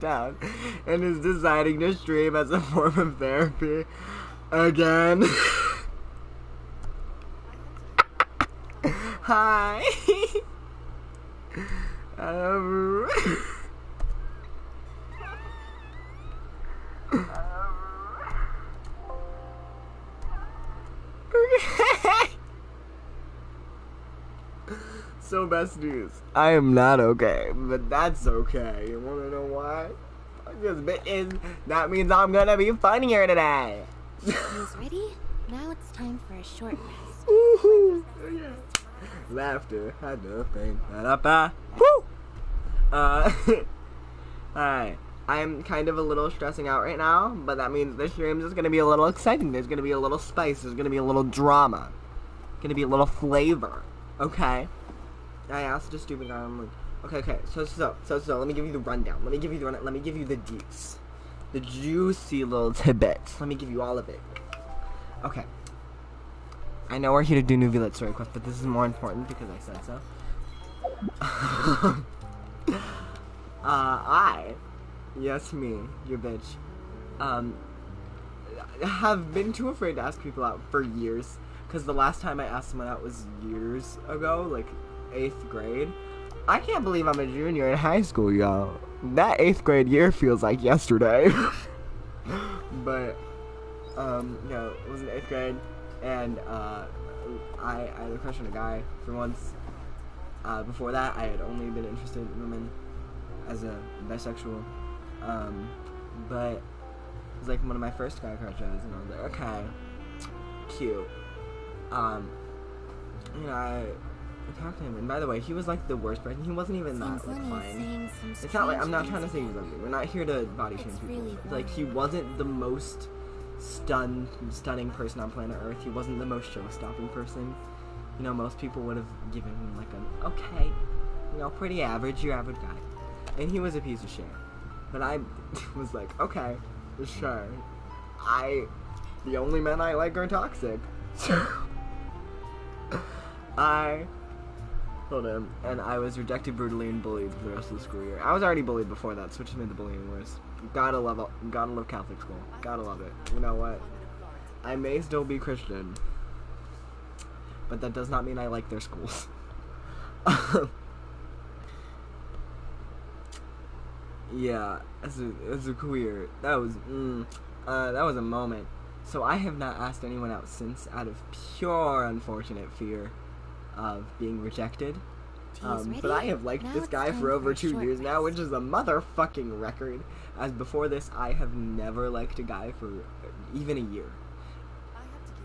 down and is deciding to stream as a form of therapy again. Hi. So best news, I am not okay, but that's okay. You wanna know why? That means I'm gonna be funnier today. He's ready? Now it's time for a short rest. Woohoo! Yeah. Laughter had nothing. Woo! Alright. I'm kind of a little stressing out right now, but that means this stream is gonna be a little exciting. There's gonna be a little spice. There's gonna be a little drama. Gonna be a little flavor. Okay? I asked a stupid guy, I'm like, okay, so, let me give you the rundown. Let me give you the deets. The juicy little tidbits. Let me give you all of it. Okay. I know we're here to do Neuvillette story quest, but this is more important because I said so. Yes me, your bitch, have been too afraid to ask people out for years, because the last time I asked someone out was years ago, like 8th grade. I can't believe I'm a junior in high school, y'all. That 8th grade year feels like yesterday. But, yeah, it was in 8th grade, and, I had a crush on a guy for once. Before that, I had only been interested in women as a bisexual, but it was like one of my first guy crushes, and I was like, okay, cute. You know, I talked to him, and by the way, he was like the worst person. He wasn't even that like fine. It's not like, I'm not trying to say he was ugly. We're not here to body shame people. Like, he wasn't the most stunning person on planet Earth. He wasn't the most show-stopping person. You know, most people would have given him like an okay, you know, pretty average, your average guy. And he was a piece of shit. But I was like, okay, sure. The only men I like are toxic. So I told him, and I was rejected brutally and bullied for the rest of the school year. I was already bullied before that, so it just made the bullying worse. Gotta love Catholic school. Gotta love it. You know what? I may still be Christian, but that does not mean I like their schools. Yeah, as a queer, that was a moment. So I have not asked anyone out since, out of pure unfortunate fear of being rejected. But I have liked this guy for over 2 years now, which is a motherfucking record. As before this, I have never liked a guy for even a year.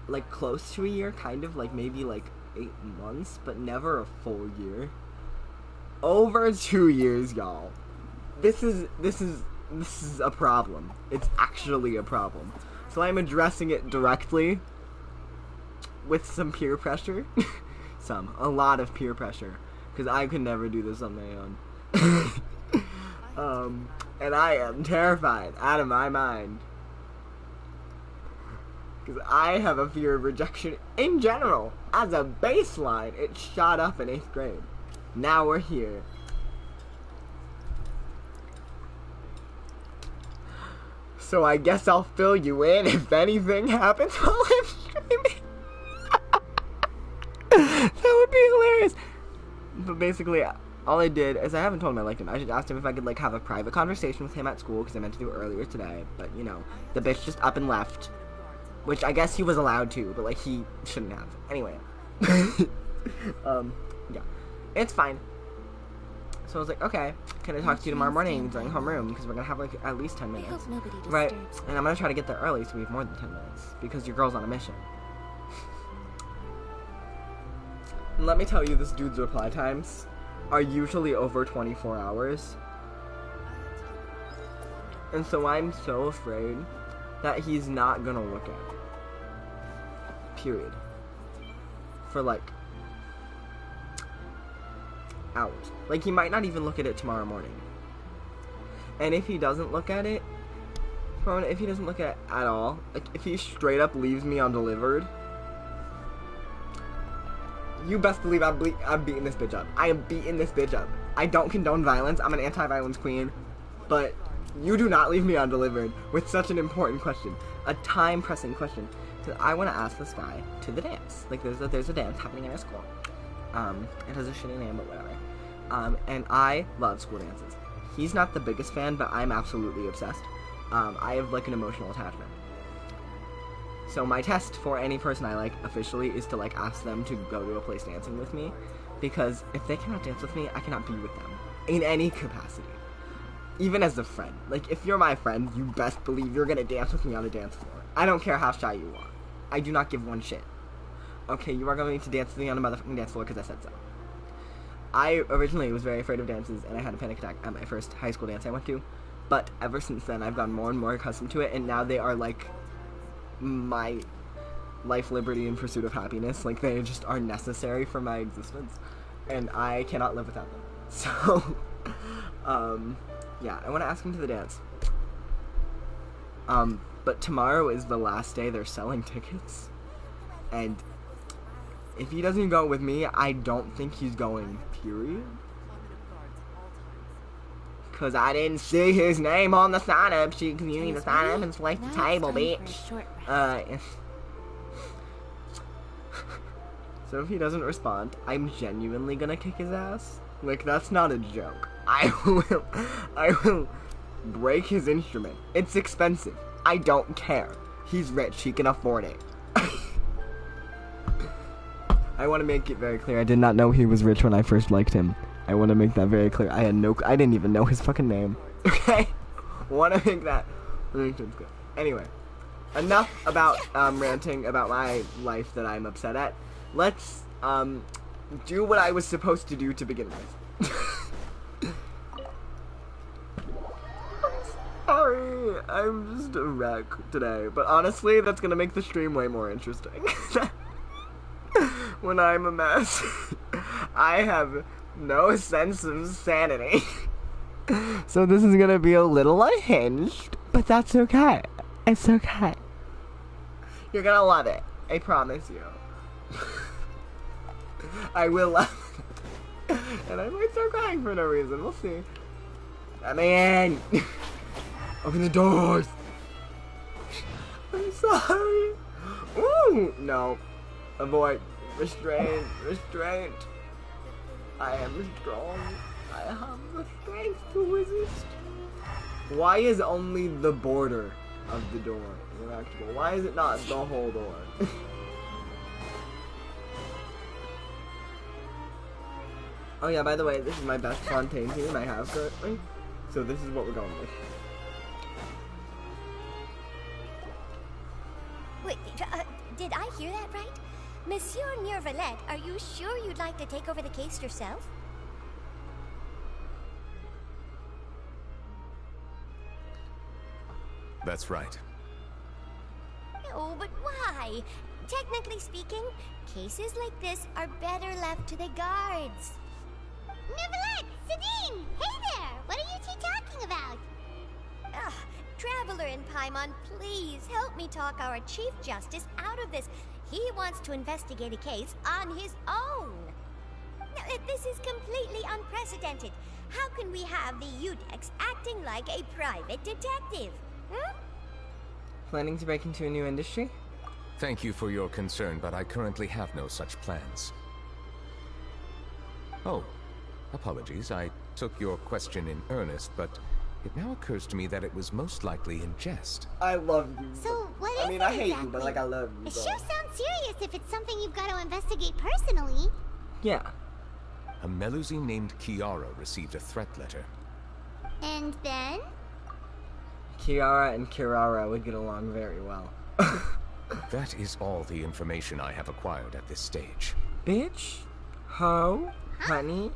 Like, close to a year, kind of, like, maybe, like, 8 months, but never a full year. Over 2 years, y'all. This is a problem. It's actually a problem. So I'm addressing it directly with some peer pressure. A lot of peer pressure. Because I could never do this on my own. And I am terrified out of my mind. Because I have a fear of rejection in general. As a baseline, it shot up in 8th grade. Now we're here. So I guess I'll fill you in if anything happens while I'm streaming. That would be hilarious. But basically, all I did is I haven't told him I liked him. I just asked him if I could, like, have a private conversation with him at school, because I meant to do it earlier today. But, you know, the bitch just up and left. Which I guess he was allowed to, but, like, he shouldn't have. Anyway. Yeah. It's fine. So I was like, okay, can I talk to you tomorrow morning during homeroom? Because we're going to have, like, at least 10 minutes. Right? And I'm going to try to get there early so we have more than 10 minutes. Because your girl's on a mission. And let me tell you, this dude's reply times are usually over 24 hours. And so I'm so afraid that he's not going to look at it. Period. For, like, hours. Like, he might not even look at it tomorrow morning. And if he doesn't look at it, if he doesn't look at it at all, like, if he straight up leaves me undelivered, you best believe I'm beating this bitch up. I am beating this bitch up. I don't condone violence. I'm an anti-violence queen. But You do not leave me undelivered with such an important question, a time-pressing question. So I want to ask this guy to the dance. Like, there's a dance happening in our school. It has a shitty name, but whatever. And I love school dances. He's not the biggest fan, but I'm absolutely obsessed. I have, like, an emotional attachment. So my test for any person I like officially is to, like, ask them to go to a place dancing with me. Because if they cannot dance with me, I cannot be with them. In any capacity. Even as a friend. Like, if you're my friend, you best believe you're gonna dance with me on a dance floor. I don't care how shy you are. I do not give one shit. Okay, you are going to dance with me on a motherfucking dance floor because I said so. I originally was very afraid of dances, and I had a panic attack at my first high school dance I went to. But ever since then, I've gotten more and more accustomed to it, and now they are, like, my life, liberty, and pursuit of happiness. Like, they just are necessary for my existence, and I cannot live without them. So, yeah, I want to ask him to the dance. But tomorrow is the last day they're selling tickets, and if he doesn't go with me, I don't think he's going, period. Because I didn't see his name on the sign-up sheet, because you need to sign up and select the table, bitch. So if he doesn't respond, I'm genuinely gonna kick his ass. Like, that's not a joke. I will break his instrument. It's expensive. I don't care. He's rich. He can afford it. I want to make it very clear. I did not know he was rich when I first liked him. I want to make that very clear. I didn't even know his fucking name. Okay? Want to make that. Anyway, enough about ranting about my life that I'm upset at. Let's do what I was supposed to do to begin with. Sorry, I'm just a wreck today. But honestly, that's gonna make the stream way more interesting. When I'm a mess. I have no sense of sanity. So this is gonna be a little unhinged, but that's okay. It's okay. You're gonna love it. I promise you. I will love it. And I might start crying for no reason. We'll see. Let me in. Open the doors. I'm sorry. Ooh, no. Avoid. Restraint. Restraint. I am strong. I have the strength to resist. Why is only the border of the door interactable? Why is it not the whole door? Oh yeah, by the way, this is my best Fontaine team I have currently. So this is what we're going with. Wait, did I hear that right? Monsieur Neuvillette, are you sure you'd like to take over the case yourself? That's right. No, but why? Technically speaking, cases like this are better left to the guards. Neuvillette! Sadine! Hey there! What are you two talking about? Ugh, Traveler in Paimon, please help me talk our Chief Justice out of this. He wants to investigate a case on his own. Now, this is completely unprecedented. How can we have the Udex acting like a private detective? Hmm? Planning to break into a new industry? Thank you for your concern, but I currently have no such plans. Oh, apologies. I took your question in earnest, but it now occurs to me that it was most likely in jest. I love you. So, what is I mean, it I hate exactly? you, but like I love you. It though. sure sounds serious if it's something you've got to investigate personally. Yeah. A Melusi named Kiara received a threat letter. And then? Kiara and Kirara would get along very well. That is all the information I have acquired at this stage. Bitch? Ho? Honey?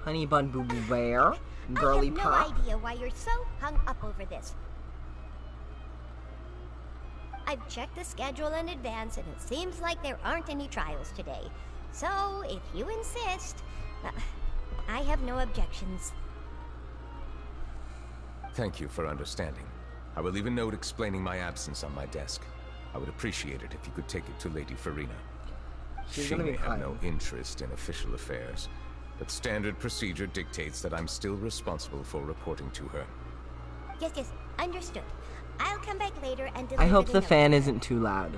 Honey bun boo boo bear? Girly pop? I have no idea why you're so hung up over this. I've checked the schedule in advance, and it seems like there aren't any trials today. So, if you insist, I have no objections. Thank you for understanding. I will leave a note explaining my absence on my desk. I would appreciate it if you could take it to Lady Farina. She may have no interest in official affairs, but standard procedure dictates that I'm still responsible for reporting to her. Yes, yes, understood. I'll come back later and deliver I hope the note. fan isn't too loud.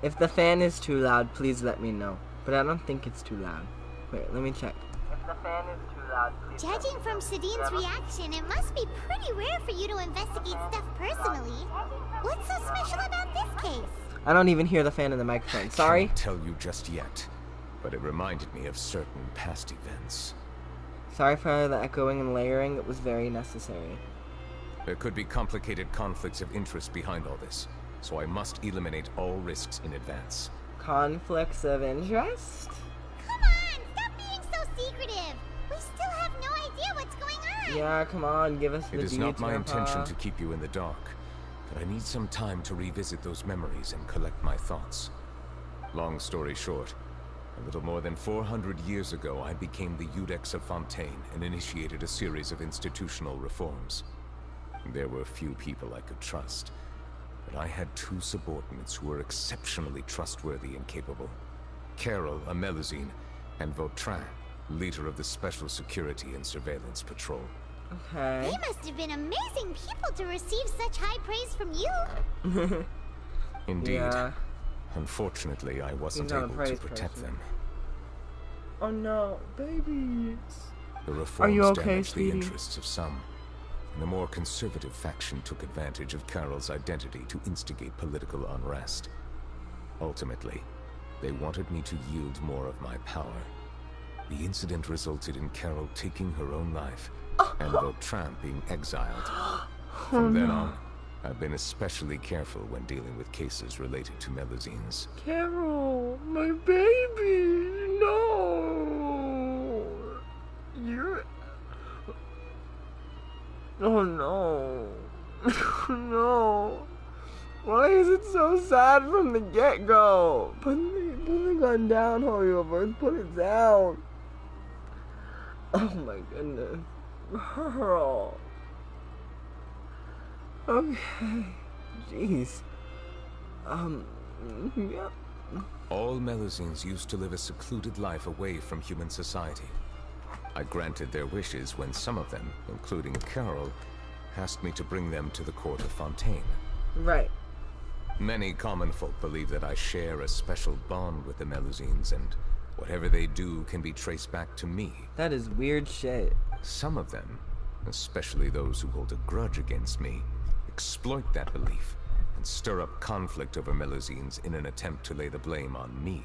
If the fan is too loud, please let me know. But I don't think it's too loud. Wait, let me check. If the fan is too loud, please Judging from Shadine's reaction, it must be pretty rare for you to investigate stuff personally. What's so special about this case? I don't even hear the fan in the microphone. Sorry? I can't tell you just yet, but it reminded me of certain past events. Sorry for the echoing and layering. It was very necessary. There could be complicated conflicts of interest behind all this, so I must eliminate all risks in advance. Conflicts of interest? Come on, stop being so secretive. We still have no idea what's going on. Yeah, come on, give us the It is not my Grandpa. intention to keep you in the dark, but I need some time to revisit those memories and collect my thoughts. Long story short, a little more than 400 years ago, I became the Iudex of Fontaine and initiated a series of institutional reforms. There were few people I could trust, but I had two subordinates who were exceptionally trustworthy and capable. Carol, a Melusine, and Vautrin, leader of the Special Security and Surveillance Patrol. Okay. They must have been amazing people to receive such high praise from you. Indeed. Yeah. Unfortunately, I wasn't He's not a able to praise protect person. them. Oh no, babies. The Are reforms you okay, damaged the sweetie? interests of some, and the more conservative faction took advantage of Carol's identity to instigate political unrest. Ultimately, they wanted me to yield more of my power. The incident resulted in Carol taking her own life, and Vautrin being exiled. From then on, I've been especially careful when dealing with cases related to Melusines. Carol, my baby, no. You're... Oh no. No. Why is it so sad from the get-go? Put the gun down, Hoyoverse. Put it down. Oh my goodness. Girl. Okay. Jeez. Yeah. All Melusines used to live a secluded life away from human society. I granted their wishes when some of them, including Carol, asked me to bring them to the court of Fontaine. Right. Many common folk believe that I share a special bond with the Melusines, and whatever they do can be traced back to me. That is weird shit. Some of them, especially those who hold a grudge against me, exploit that belief and stir up conflict over Melusines in an attempt to lay the blame on me.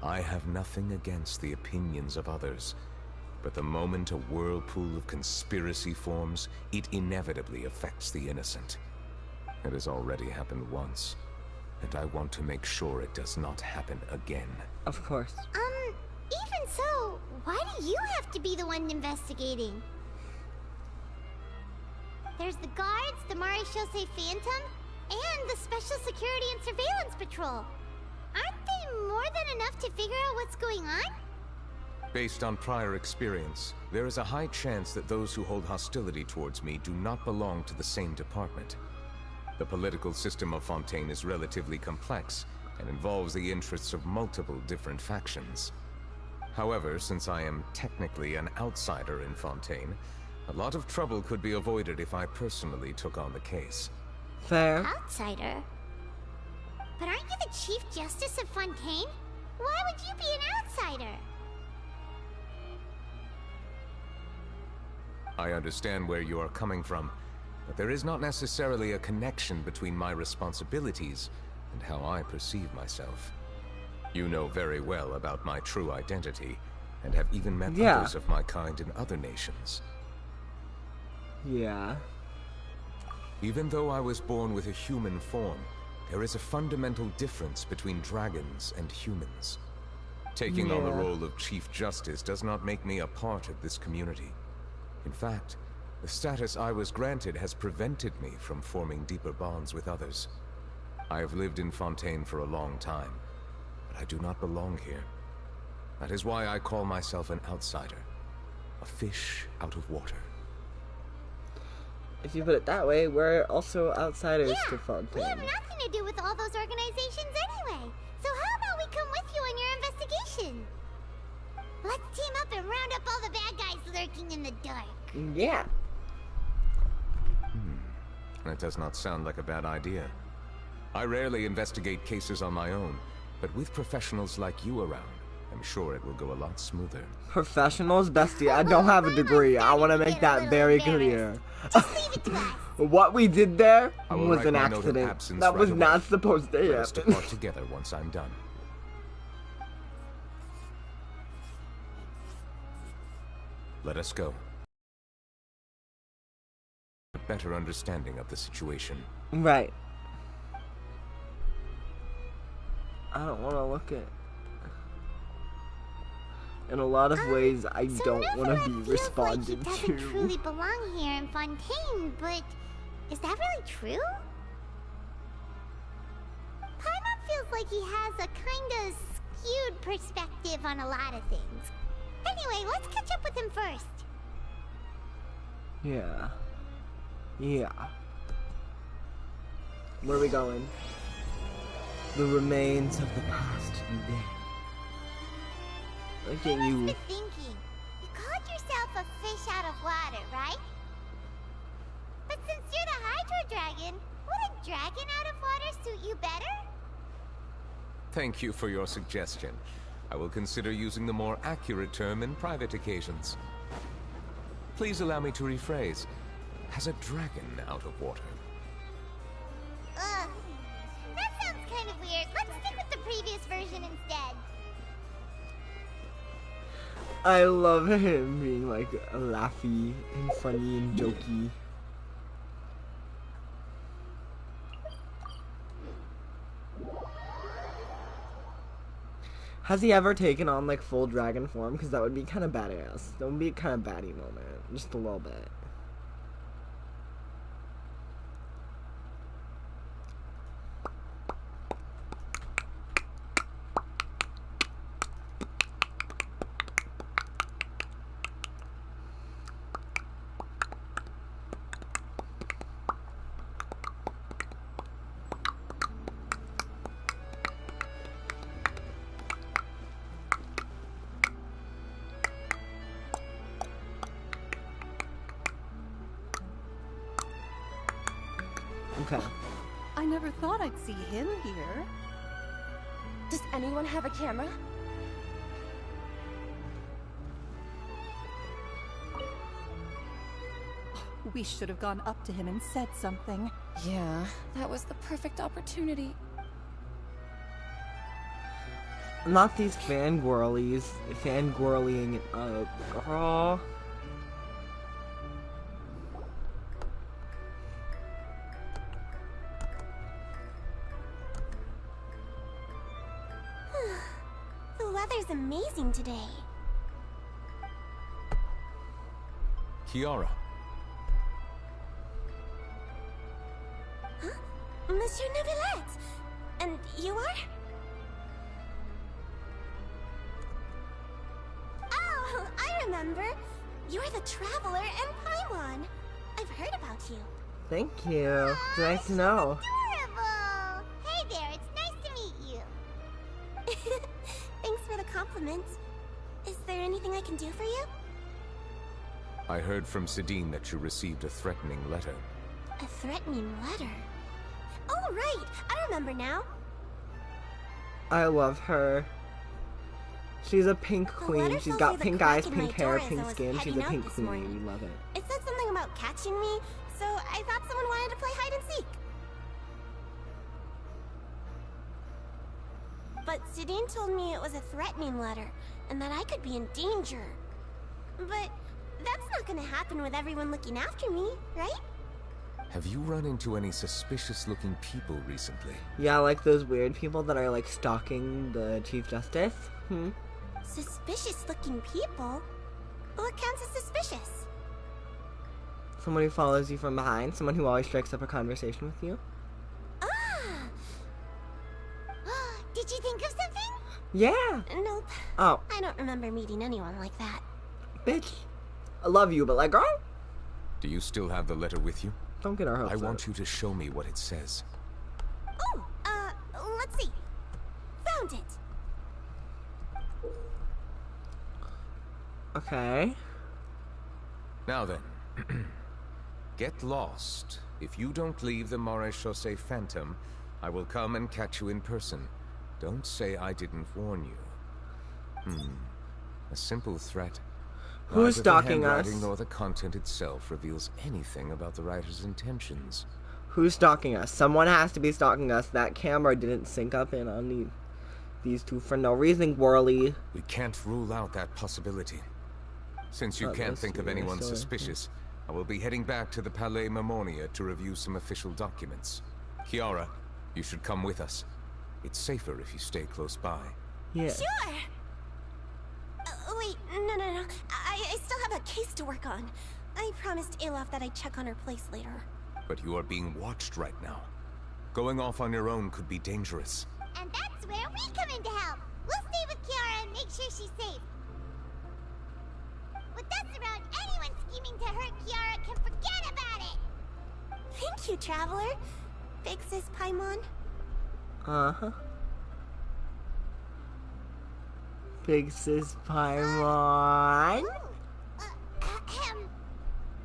I have nothing against the opinions of others, but the moment a whirlpool of conspiracy forms, it inevitably affects the innocent. It has already happened once, and I want to make sure it does not happen again. Of course. Even so, why do you have to be the one investigating? There's the guards, the Maréchaussée Phantom, and the Special Security and Surveillance Patrol. Aren't they more than enough to figure out what's going on? Based on prior experience, there is a high chance that those who hold hostility towards me do not belong to the same department. The political system of Fontaine is relatively complex and involves the interests of multiple different factions. However, since I am technically an outsider in Fontaine, a lot of trouble could be avoided if I personally took on the case. Fair. Outsider? But aren't you the Chief Justice of Fontaine? Why would you be an outsider? I understand where you are coming from, but there is not necessarily a connection between my responsibilities and how I perceive myself. You know very well about my true identity, and have even met others of my kind in other nations. Yeah. Even though I was born with a human form, there is a fundamental difference between dragons and humans. Taking on the role of Chief Justice does not make me a part of this community. In fact, the status I was granted has prevented me from forming deeper bonds with others. I have lived in Fontaine for a long time, but I do not belong here. That is why I call myself an outsider, a fish out of water. If you put it that way, we're also outsiders to We Fontaine. have nothing to do with all those organizations anyway. So how about we come with you on your investigation? Let's team up and round up all the bad guys lurking in the dark. Yeah. That does not sound like a bad idea. I rarely investigate cases on my own, but with professionals like you around, I'm sure it will go a lot smoother. Professionals, bestie, I don't have a degree. I want to make that very clear. Just leave it to us. What we did there I will was write an my note of accident. absence That was right not away. supposed to Let us happen. depart together once I'm done. Let us go. A better understanding of the situation. Right. I don't want to look at... In a lot of ways, I So don't want to Neuvillette be feels responded like he doesn't to. truly belong here in Fontaine, but is that really true? Paimon feels like he has a kind of skewed perspective on a lot of things. Anyway, let's catch up with him first. Yeah. Yeah. Where are we going? The remains of the past day. Look at I you. must be thinking. You called yourself a fish out of water, right? But since you're the Hydro Dragon, would a dragon out of water suit you better? Thank you for your suggestion. I will consider using the more accurate term in private occasions. Please allow me to rephrase. Has a dragon out of water? Ugh. That sounds kind of weird. Let's stick with the previous version instead. I love him being like laughy and funny and jokey. Has he ever taken on like full dragon form? Because that would be kind of badass. That would be a kind of baddie moment. Just a little bit. Okay. I never thought I'd see him here. Does anyone have a camera? We should have gone up to him and said something. Yeah, that was the perfect opportunity. Not these fangirlies. Fangirling it up. Girl. The weather's amazing today. Kiara. Huh? Monsieur Neuvillette! And you are? Oh, I remember. You're the Traveler and Paimon. I've heard about you. Thank you. It's nice to know. Adorable. Hey there, it's nice to meet you. Thanks for the compliment. Is there anything I can do for you? I heard from Sidine that you received a threatening letter. A threatening letter? Oh, right. I remember now. I love her. She's a pink The queen. letter She's fills got through the pink crack eyes, in pink my hair, door as pink I was skin. She's heading a out pink this queen. morning. We love it. It said something about catching me, so I thought someone wanted to play hide and seek. But Sidine told me it was a threatening letter, and that I could be in danger. But that's not gonna happen with everyone looking after me, right? Have you run into any suspicious-looking people recently? Yeah, like those weird people that are like stalking the Chief Justice. Suspicious looking people? What counts as suspicious? Someone who follows you from behind. Someone who always strikes up a conversation with you. Ah! Did you think of something? Yeah. Nope. Oh, I don't remember meeting anyone like that. bitch. I love you, but like, girl, Do you still have the letter with you? don't get our hopes I up. want you to show me what it says. Oh, let's see. Found it. Okay. Now then, get lost If you don't leave the Maréchaussée Phantom, I will come and catch you in person. Don't say I didn't warn you. A simple threat. Who's Neither stalking the us? handwriting nor the content itself reveals anything about the writer's intentions. Who's stalking us? Someone has to be stalking us. That camera didn't sync up in on these two for no reason, Whirly. We can't rule out that possibility. Since you can't think of anyone suspicious, I will be heading back to the Palais Mermonia to review some official documents. Kiara, you should come with us. It's safer if you stay close by. Yeah. Sure! Wait, no. I still have a case to work on. I promised Alof that I'd check on her place later. But you are being watched right now. Going off on your own could be dangerous. And that's where we come in to help. We'll stay with Kiara and make sure she's safe. With us around, anyone scheming to hurt Kiara can forget about it. Thank you, Traveler. Big Sis Paimon. Uh-huh. Big Sis Paimon.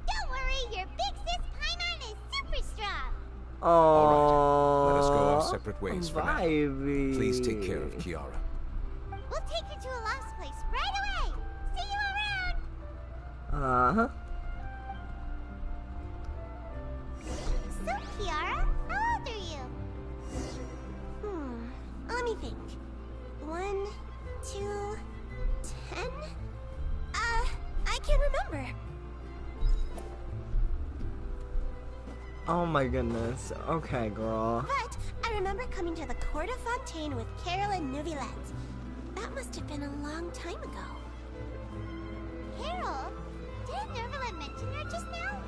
Don't worry, your Big Sis Paimon is super strong. Oh. Let us go our separate ways for now. Vibey. Please take care of Kiara. We'll take her to a lost place right away. See you around. Uh-huh. So, Kiara, how old are you? Let me think. 1, 2, 10? I can't remember. Oh my goodness. Okay, girl. But I remember coming to the Court of Fontaine with Carol and Neuvillette. That must have been a long time ago. Carol? Didn't Neuvillette mention her just now?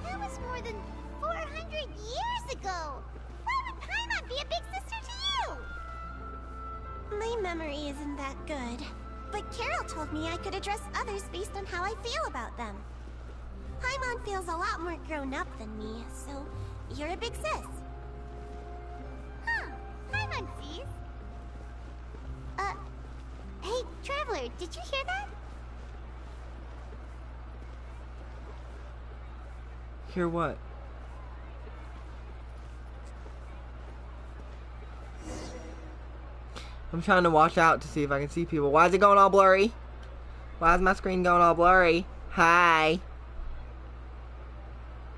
That was more than 400 years ago. Why would Paimon be a big sister to you? My memory isn't that good. But Carol told me I could address others based on how I feel about them. Paimon feels a lot more grown up than me, so you're a big sis. Huh. Paimon sees. Hey, Traveler, did you hear that? Hear what? I'm trying to watch out to see if I can see people. Why is it going all blurry? Why is my screen going all blurry? Hi.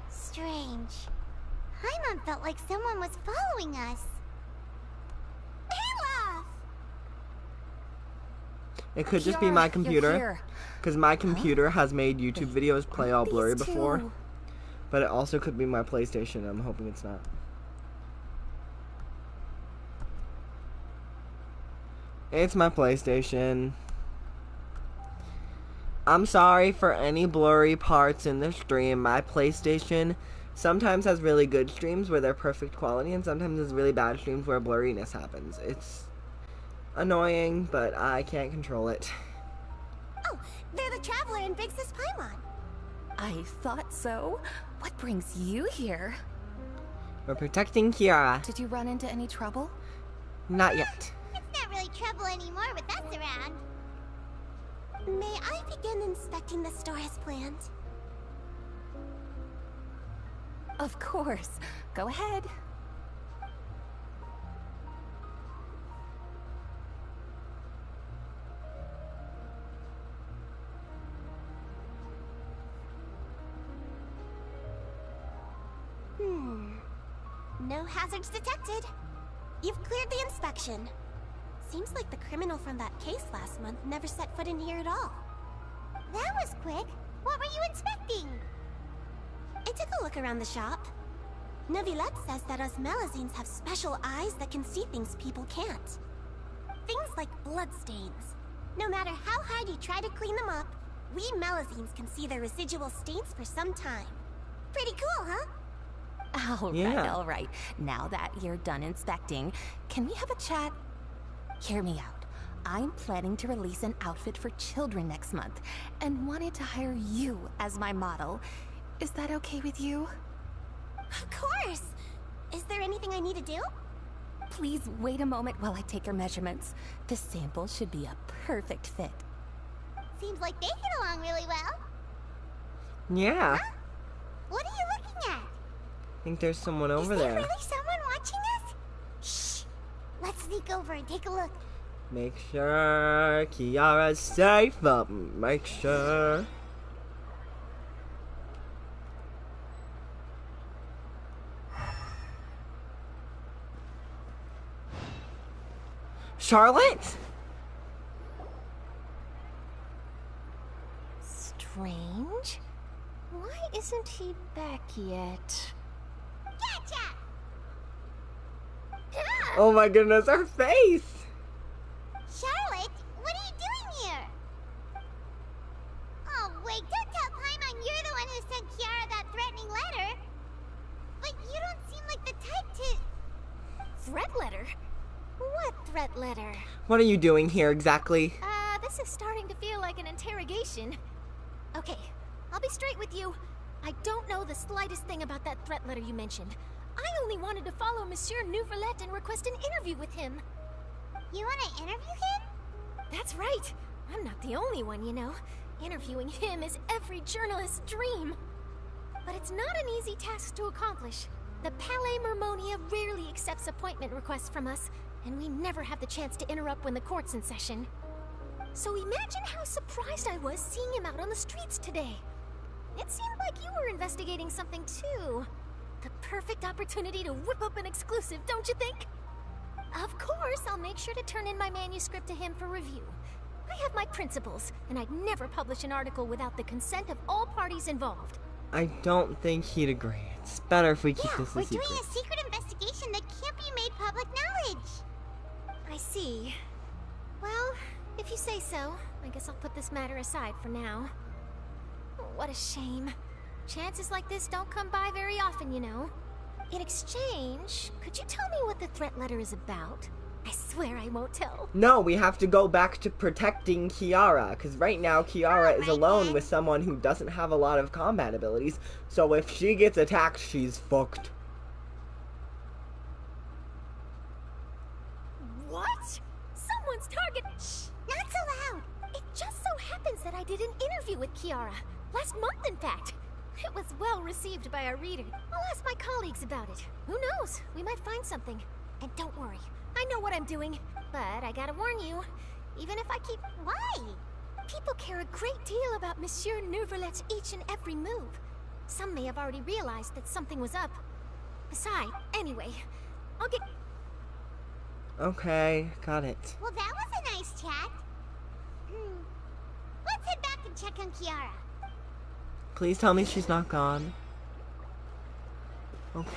Strange. Paimon felt like someone was following us. Olaf! It could just be my Kiara, computer. you're here. Because my computer has made YouTube videos play all blurry These before. two. But it also could be my PlayStation. I'm hoping it's not. It's my PlayStation. I'm sorry for any blurry parts in the stream. My PlayStation sometimes has really good streams where they're perfect quality, and sometimes has really bad streams where blurriness happens. It's annoying, but I can't control it. Oh, they're the Traveler and Big Sis Paimon. I thought so. What brings you here? We're protecting Kiara. Did you run into any trouble? Not yet. It's not really trouble anymore with us around. May I begin inspecting the store as planned? Of course. Go ahead. No hazards detected. You've cleared the inspection. Seems like the criminal from that case last month never set foot in here at all. That was quick. What were you inspecting? I took a look around the shop. Neuvillette says that us Melazines have special eyes that can see things people can't. Things like bloodstains. No matter how hard you try to clean them up, we Melazines can see their residual stains for some time. Pretty cool, huh? All right. Now that you're done inspecting, can we have a chat? Hear me out. I'm planning to release an outfit for children next month, and wanted to hire you as my model. Is that okay with you? Of course! Is there anything I need to do? Please wait a moment while I take your measurements. The sample should be a perfect fit. Seems like they get along really well. Yeah. Huh? What are you looking at? I think there's someone over Is there there. really someone watching us? Shh! Let's sneak over and take a look. Make sure Kiara's safe, but make sure. Charlotte? Strange. Why isn't he back yet? Gotcha! Oh my goodness, her face! Charlotte, what are you doing here? Oh, wait, don't tell Paimon you're the one who sent Kiara that threatening letter. But you don't seem like the type to... Threat letter? What threat letter? What are you doing here exactly? This is starting to feel like an interrogation. Okay, I'll be straight with you. I don't know the slightest thing about that threat letter you mentioned. I only wanted to follow Monsieur Neuvillette and request an interview with him. You want to interview him? That's right. I'm not the only one, you know. Interviewing him is every journalist's dream. But it's not an easy task to accomplish. The Palais Mermonia rarely accepts appointment requests from us, and we never have the chance to interrupt when the court's in session. So imagine how surprised I was seeing him out on the streets today. It seemed like you were investigating something too. The perfect opportunity to whip up an exclusive, don't you think? Of course, I'll make sure to turn in my manuscript to him for review. I have my principles, and I'd never publish an article without the consent of all parties involved. I don't think he'd agree. It's better if we keep this a we're secret. doing a secret investigation that can't be made public knowledge. I see. Well, if you say so, I guess I'll put this matter aside for now. What a shame. Chances like this don't come by very often, you know. In exchange, could you tell me what the threat letter is about? I swear I won't tell. No, we have to go back to protecting Kiara, because right now Kiara is alone with someone who doesn't have a lot of combat abilities, so if she gets attacked, she's fucked. What? Someone's target... Shh, not so loud. It just so happens that I did an interview with Kiara. Last month, in fact. It was well received by our reader. I'll ask my colleagues about it. Who knows? We might find something. And don't worry. I know what I'm doing. But I gotta warn you. Even if I keep... Why? People care a great deal about Monsieur Neuvillette's each and every move. Some may have already realized that something was up. Besides, anyway, I'll get... Okay, got it. Well, that was a nice chat. Let's head back and check on Kiara. Please tell me she's not gone. Okay.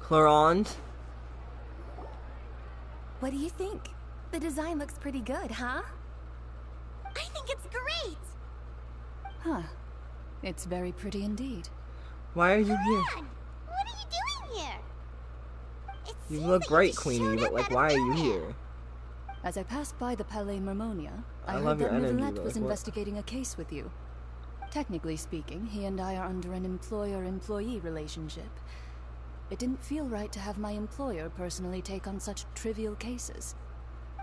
Clorond? What do you think? The design looks pretty good, huh? I think it's great. Huh. It's very pretty indeed. Why are you here? What are you doing here? It You seems look that great, just Queenie, showed but up like, out of why are you nowhere. here? As I passed by the Palais Mermonia, I love heard your that energy, Neuvillette but was like, what? investigating a case with you. Technically speaking, he and I are under an employer-employee relationship. It didn't feel right to have my employer personally take on such trivial cases.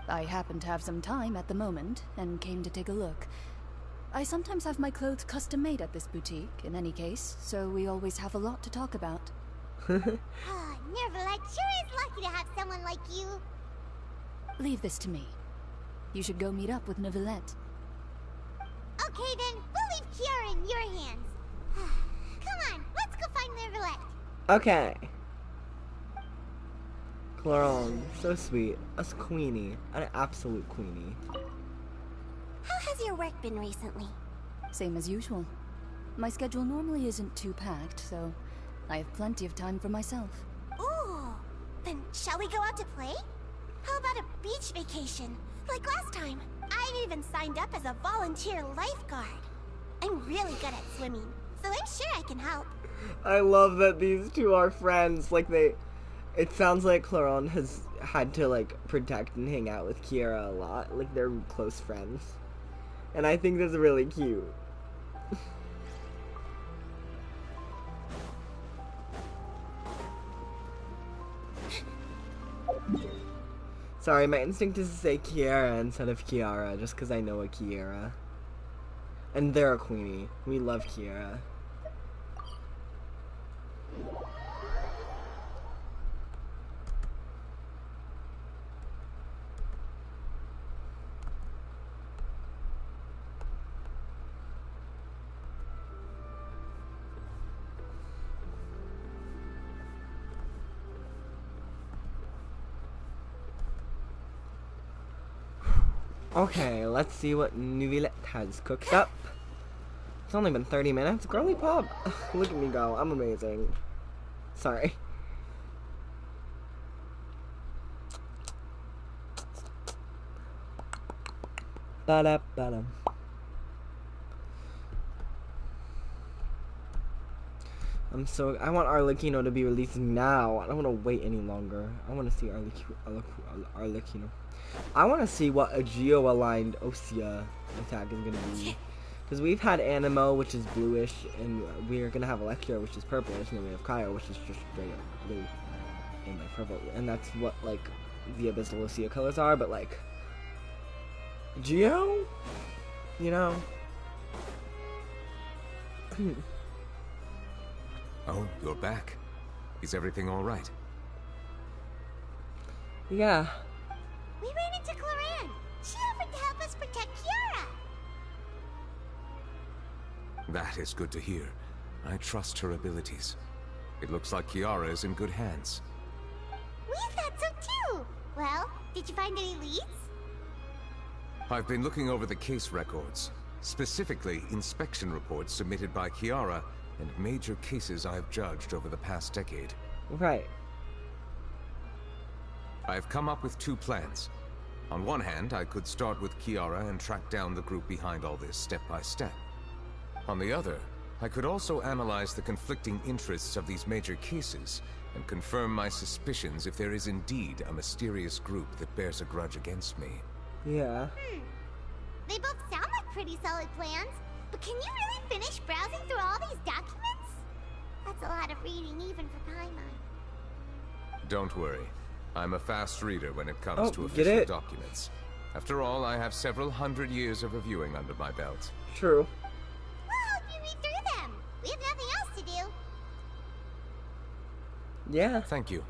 I happened to have some time at the moment, and came to take a look. I sometimes have my clothes custom-made at this boutique, in any case, so we always have a lot to talk about. Neuvillette sure is lucky to have someone like you. Leave this to me. You should go meet up with Neuvillette. Okay then, we'll leave Kiara in your hands. Come on, let's go find Neuvillette. Okay. Clorond, so sweet. Us Queenie. An absolute Queenie. How has your work been recently? Same as usual. My schedule normally isn't too packed, so I have plenty of time for myself. Ooh, then shall we go out to play? How about a beach vacation, like last time? I've even signed up as a volunteer lifeguard. I'm really good at swimming, so I'm sure I can help. I love that these two are friends. Like, it sounds like Clorond has had to, like, protect and hang out with Kiara a lot. Like, they're close friends. And I think that's really cute. Sorry, my instinct is to say Kiara instead of Kiara, just because I know a Kiara. And they're a Queenie. We love Kiara. Okay, let's see what Neuvillette has cooked up. It's only been 30 minutes. Girly pop. Look at me go. I'm amazing. Sorry. Ba-da-ba-da. I want Arlecchino to be released now. I don't want to wait any longer. I want to see Arlecchino. I want to see what a geo-aligned Osea attack is going to be. Because we've had Animo, which is bluish, and we're going to have Electro, which is purplish, and then we have Kyle, which is just straight up blue and like purple. And that's what like the Abyssal Osea colors are, but like Geo? You know? Oh, you're back. Is everything all right? Yeah. We ran into Cloran. She offered to help us protect Kiara. That is good to hear. I trust her abilities. It looks like Kiara is in good hands. We thought so too. Well, did you find any leads? I've been looking over the case records, specifically inspection reports submitted by Kiara and major cases I've judged over the past decade. Right. I've come up with two plans. On one hand, I could start with Kiara and track down the group behind all this step by step. On the other, I could also analyze the conflicting interests of these major cases and confirm my suspicions if there is indeed a mysterious group that bears a grudge against me. Yeah. They both sound like pretty solid plans, but can you really finish browsing through all these documents? That's a lot of reading even for Paimon. Don't worry. I'm a fast reader when it comes to get official it? documents. After all, I have several hundred years of reviewing under my belt. True. We'll help you read through them. We have nothing else to do. Yeah. Thank you.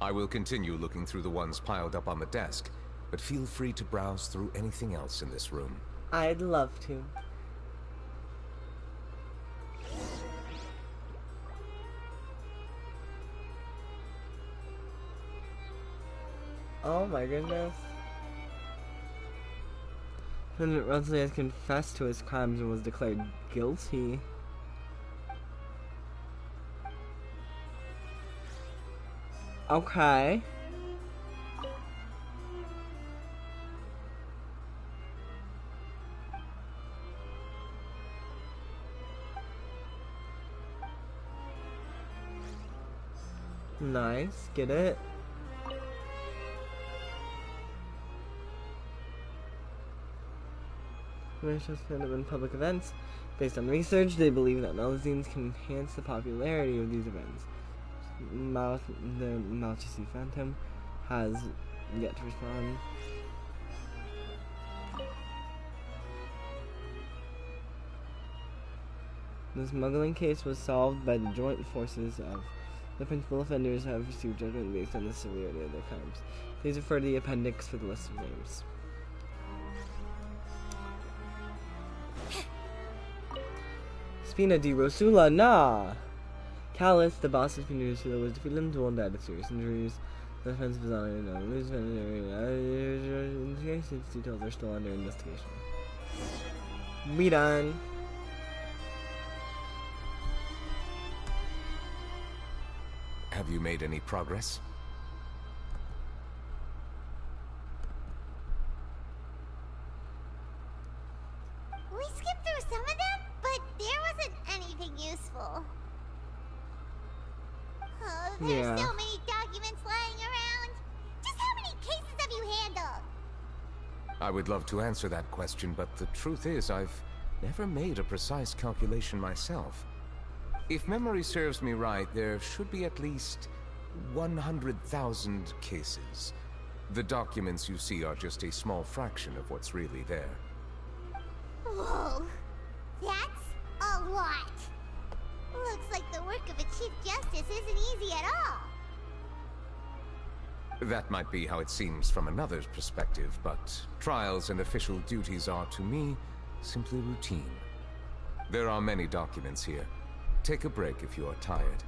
I will continue looking through the ones piled up on the desk, but feel free to browse through anything else in this room. I'd love to. Oh my goodness. President Runsley has confessed to his crimes and was declared guilty. Okay. Nice, get it? Commercials stand up in public events. Based on research, they believe that melazines can enhance the popularity of these events. The Malchusy Phantom has yet to respond. The smuggling case was solved by the joint forces of the principal offenders have received judgment based on the severity of their crimes. Please refer to the appendix for the list of names. Spina di Rosula, nah! Callus, the boss of Spina di Rosula, was defeated and told died of serious injuries. The defense of his honor its details are still under investigation. We done. Have you made any progress? We skipped through some of them, but there wasn't anything useful. Oh, there's so many documents lying around. Just how many cases have you handled? I would love to answer that question, but the truth is I've never made a precise calculation myself. If memory serves me right, there should be at least 100,000 cases. The documents you see are just a small fraction of what's really there. Whoa, that's a lot. Looks like the work of a Chief Justice isn't easy at all. That might be how it seems from another's perspective, but trials and official duties are, to me, simply routine. There are many documents here. Take a break if you are tired.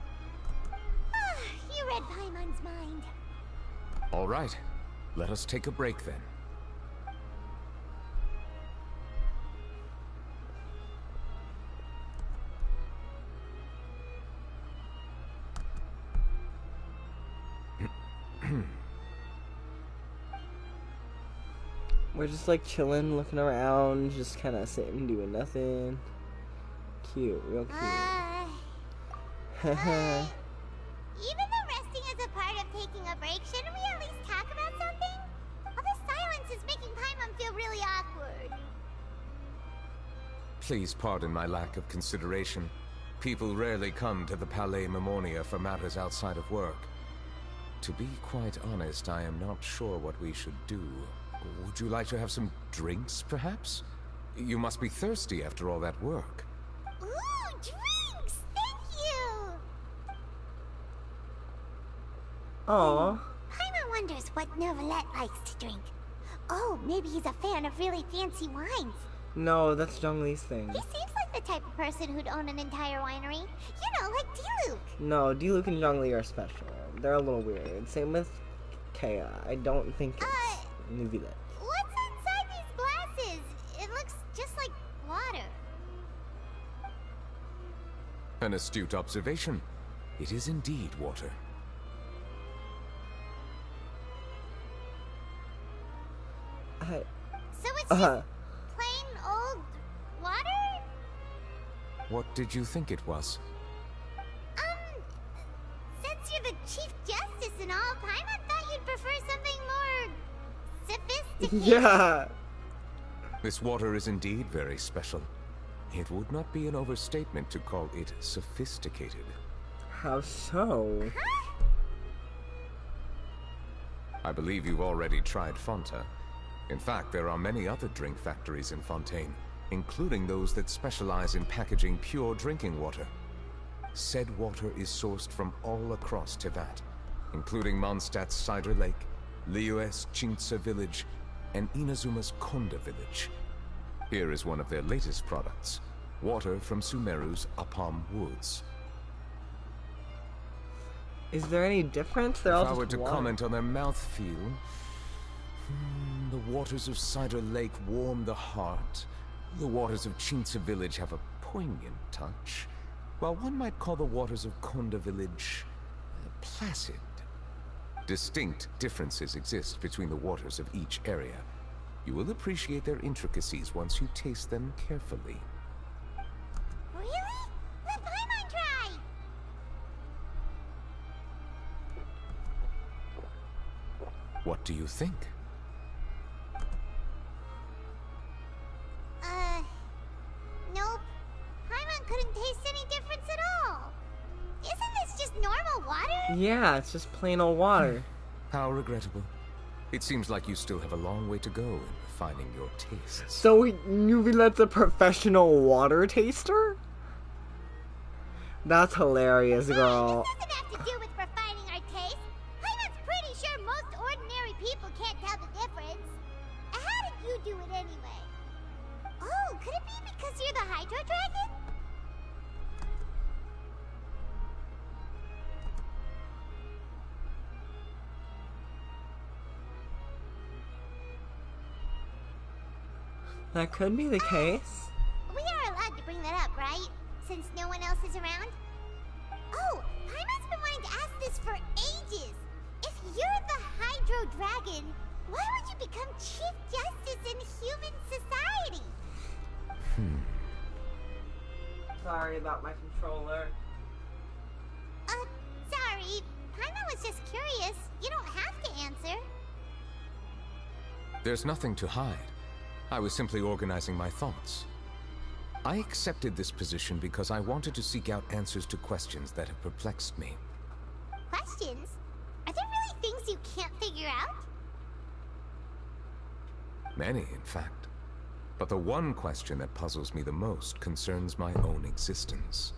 You read Paimon's mind. All right. Let us take a break then. We're just like chilling, looking around, just kind of sitting, doing nothing. Cute, real cute. Even though resting is a part of taking a break, shouldn't we at least talk about something? All this silence is making Paimon feel really awkward. Please pardon my lack of consideration. People rarely come to the Palais Memonia for matters outside of work. To be quite honest, I am not sure what we should do. Would you like to have some drinks, perhaps? You must be thirsty after all that work. Ooh, drinks! Thank you! Aww. Paimon wonders what Neuvillette likes to drink. Oh, maybe he's a fan of really fancy wines. No, that's Zhongli's thing. He seems like the type of person who'd own an entire winery. You know, like Diluc. No, Diluc and Zhongli are special. They're a little weird. Same with Kea. I don't think it's Neuvillette. What's inside these glasses? It looks just like water. An astute observation. It is indeed water. So it's just plain old water? What did you think it was? Since you're the Chief Justice and all, Paimon thought you'd prefer something more sophisticated. Yeah. This water is indeed very special. It would not be an overstatement to call it sophisticated. How so? Huh? I believe you've already tried Fonta. In fact, there are many other drink factories in Fontaine, including those that specialize in packaging pure drinking water. Said water is sourced from all across Teyvat, including Mondstadt's Cider Lake, Liyue's Chintsa village, and Inazuma's Konda village. Here is one of their latest products, water from Sumeru's Apam Woods. Is there any difference? They're all If I just were to water. comment on their mouthfeel, the waters of Cider Lake warm the heart. The waters of Chintsa village have a poignant touch, while one might call the waters of Konda village placid. Distinct differences exist between the waters of each area. You will appreciate their intricacies once you taste them carefully. Really? Let Paimon try! What do you think? Nope. Paimon couldn't taste any difference at all. Isn't this just normal water? Yeah, it's just plain old water. How regrettable. It seems like you still have a long way to go in refining your tastes. So Neuvillette's a professional water taster? That's hilarious, girl. This doesn't have to do with refining our taste. Paimon's pretty sure most ordinary people can't tell the difference. How did you do it anyway? Oh, could it be because you're the Hydro Dragon? That could be the case. We are allowed to bring that up, right? Since no one else is around? Oh, Paimon's been wanting to ask this for ages. If you're the Hydro Dragon, why would you become Chief Justice in human society? Sorry about my controller. Sorry. Paimon was just curious. You don't have to answer. There's nothing to hide. I was simply organizing my thoughts. I accepted this position because I wanted to seek out answers to questions that have perplexed me. Questions? Are there really things you can't figure out? Many, in fact. But the one question that puzzles me the most concerns my own existence.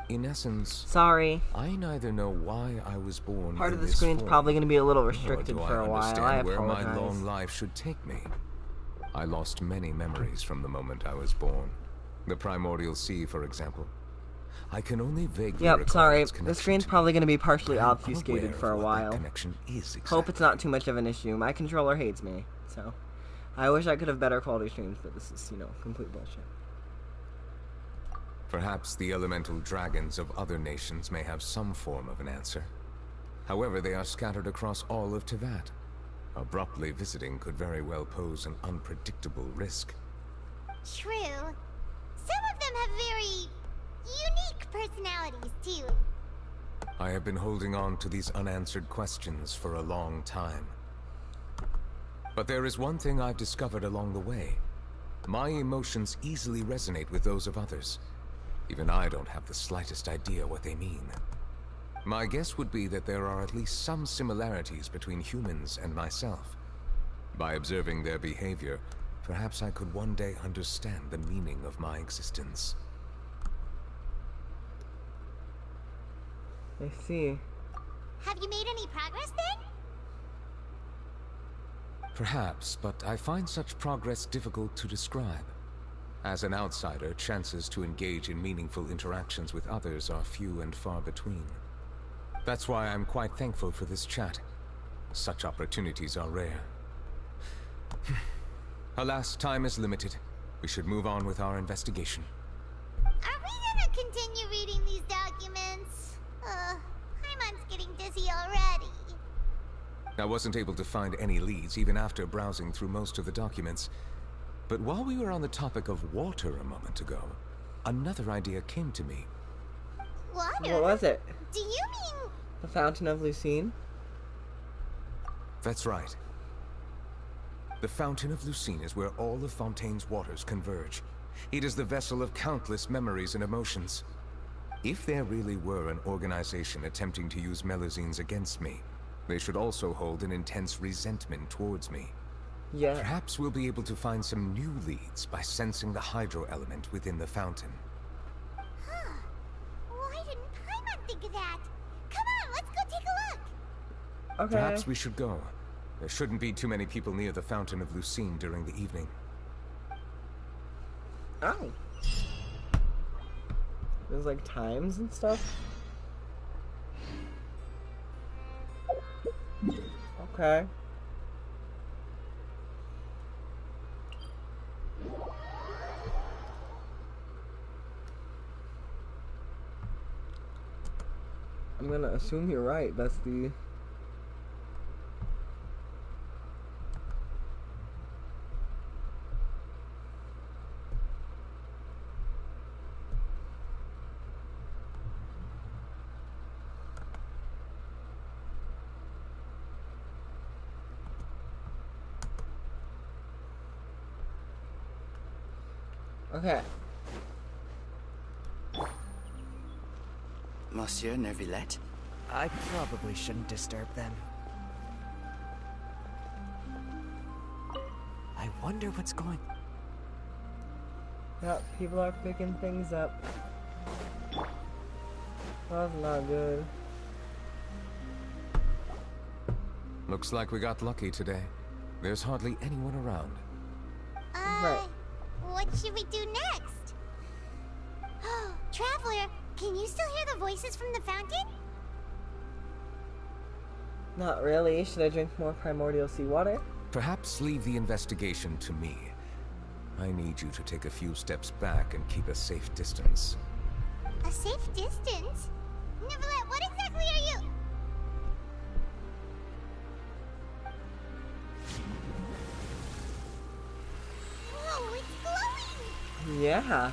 In essence, Sorry. I neither know why I was born Part in of the this screen's form, probably going to be a little nor restricted do for a I while. understand I where my apologize. long life should take me. I lost many memories from the moment I was born. The primordial sea, for example. I can only vaguely Yep, recall sorry. its The connection screen's to probably me. going to be partially I am obfuscated unaware for a of what that while. connection is Hope it's not exactly. too much of an issue. My controller hates me, so I wish I could have better quality streams, but this is, complete bullshit. Perhaps the elemental dragons of other nations may have some form of an answer. However, they are scattered across all of Teyvat. Abruptly visiting could very well pose an unpredictable risk. True. Some of them have very unique personalities, too. I have been holding on to these unanswered questions for a long time. But there is one thing I've discovered along the way. My emotions easily resonate with those of others. Even I don't have the slightest idea what they mean. My guess would be that there are at least some similarities between humans and myself. By observing their behavior, perhaps I could one day understand the meaning of my existence. I see. Have you made any progress then? Perhaps, but I find such progress difficult to describe. As an outsider, chances to engage in meaningful interactions with others are few and far between. That's why I'm quite thankful for this chat. Such opportunities are rare. Alas, time is limited. We should move on with our investigation. Are we gonna continue reading these documents? Paimon's getting dizzy already. I wasn't able to find any leads even after browsing through most of the documents. But while we were on the topic of water a moment ago, another idea came to me. Water? What was it? Do you mean... The Fountain of Lucine? That's right. The Fountain of Lucine is where all of Fontaine's waters converge. It is the vessel of countless memories and emotions. If there really were an organization attempting to use Melusines against me, they should also hold an intense resentment towards me. Yeah. Perhaps we'll be able to find some new leads by sensing the hydro element within the fountain. Huh. Why didn't Paimon think of that? Come on, let's go take a look. Okay. Perhaps we should go. There shouldn't be too many people near the Fountain of Lucine during the evening. Oh. There's like times and stuff? Okay. I'm gonna assume you're right, bestie. Okay. Monsieur Neuvillette? I probably shouldn't disturb them. I wonder what's going... Yep, people are picking things up. That's not good. Looks like we got lucky today. There's hardly anyone around. Right. What should we do next? Oh, Traveler, can you still hear the voices from the fountain? Not really. Should I drink more primordial seawater? Perhaps leave the investigation to me. I need you to take a few steps back and keep a safe distance. A safe distance? Neuvillette, what exactly are you? Whoa, it's glowing! Yeah.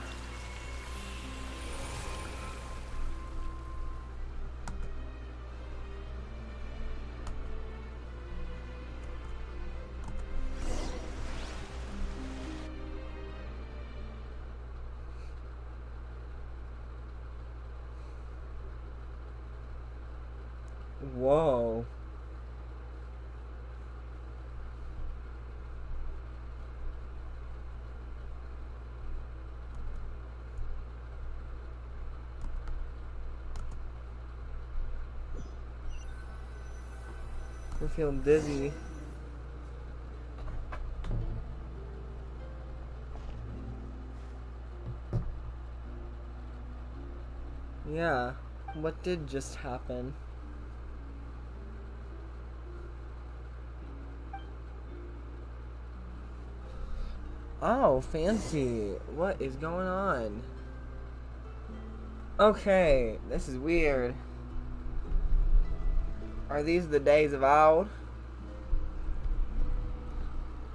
Whoa. I'm feeling dizzy. Yeah, what did just happen? Oh, fancy. What is going on? Okay, this is weird. Are these the days of old?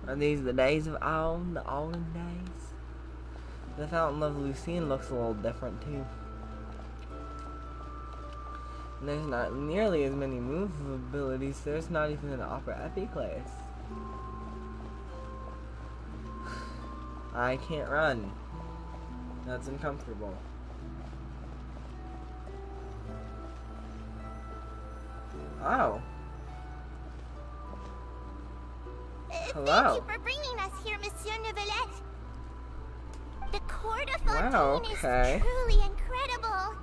Are these the days of old? The olden days? The Fountain of Lucine looks a little different too. And there's not nearly as many move abilities. There's not even an Opera Epi class. I can't run. That's uncomfortable. Oh. Hello. Thank you for bringing us here, Monsieur Neuvillette. The court of Fontaine Wow, okay. is truly incredible.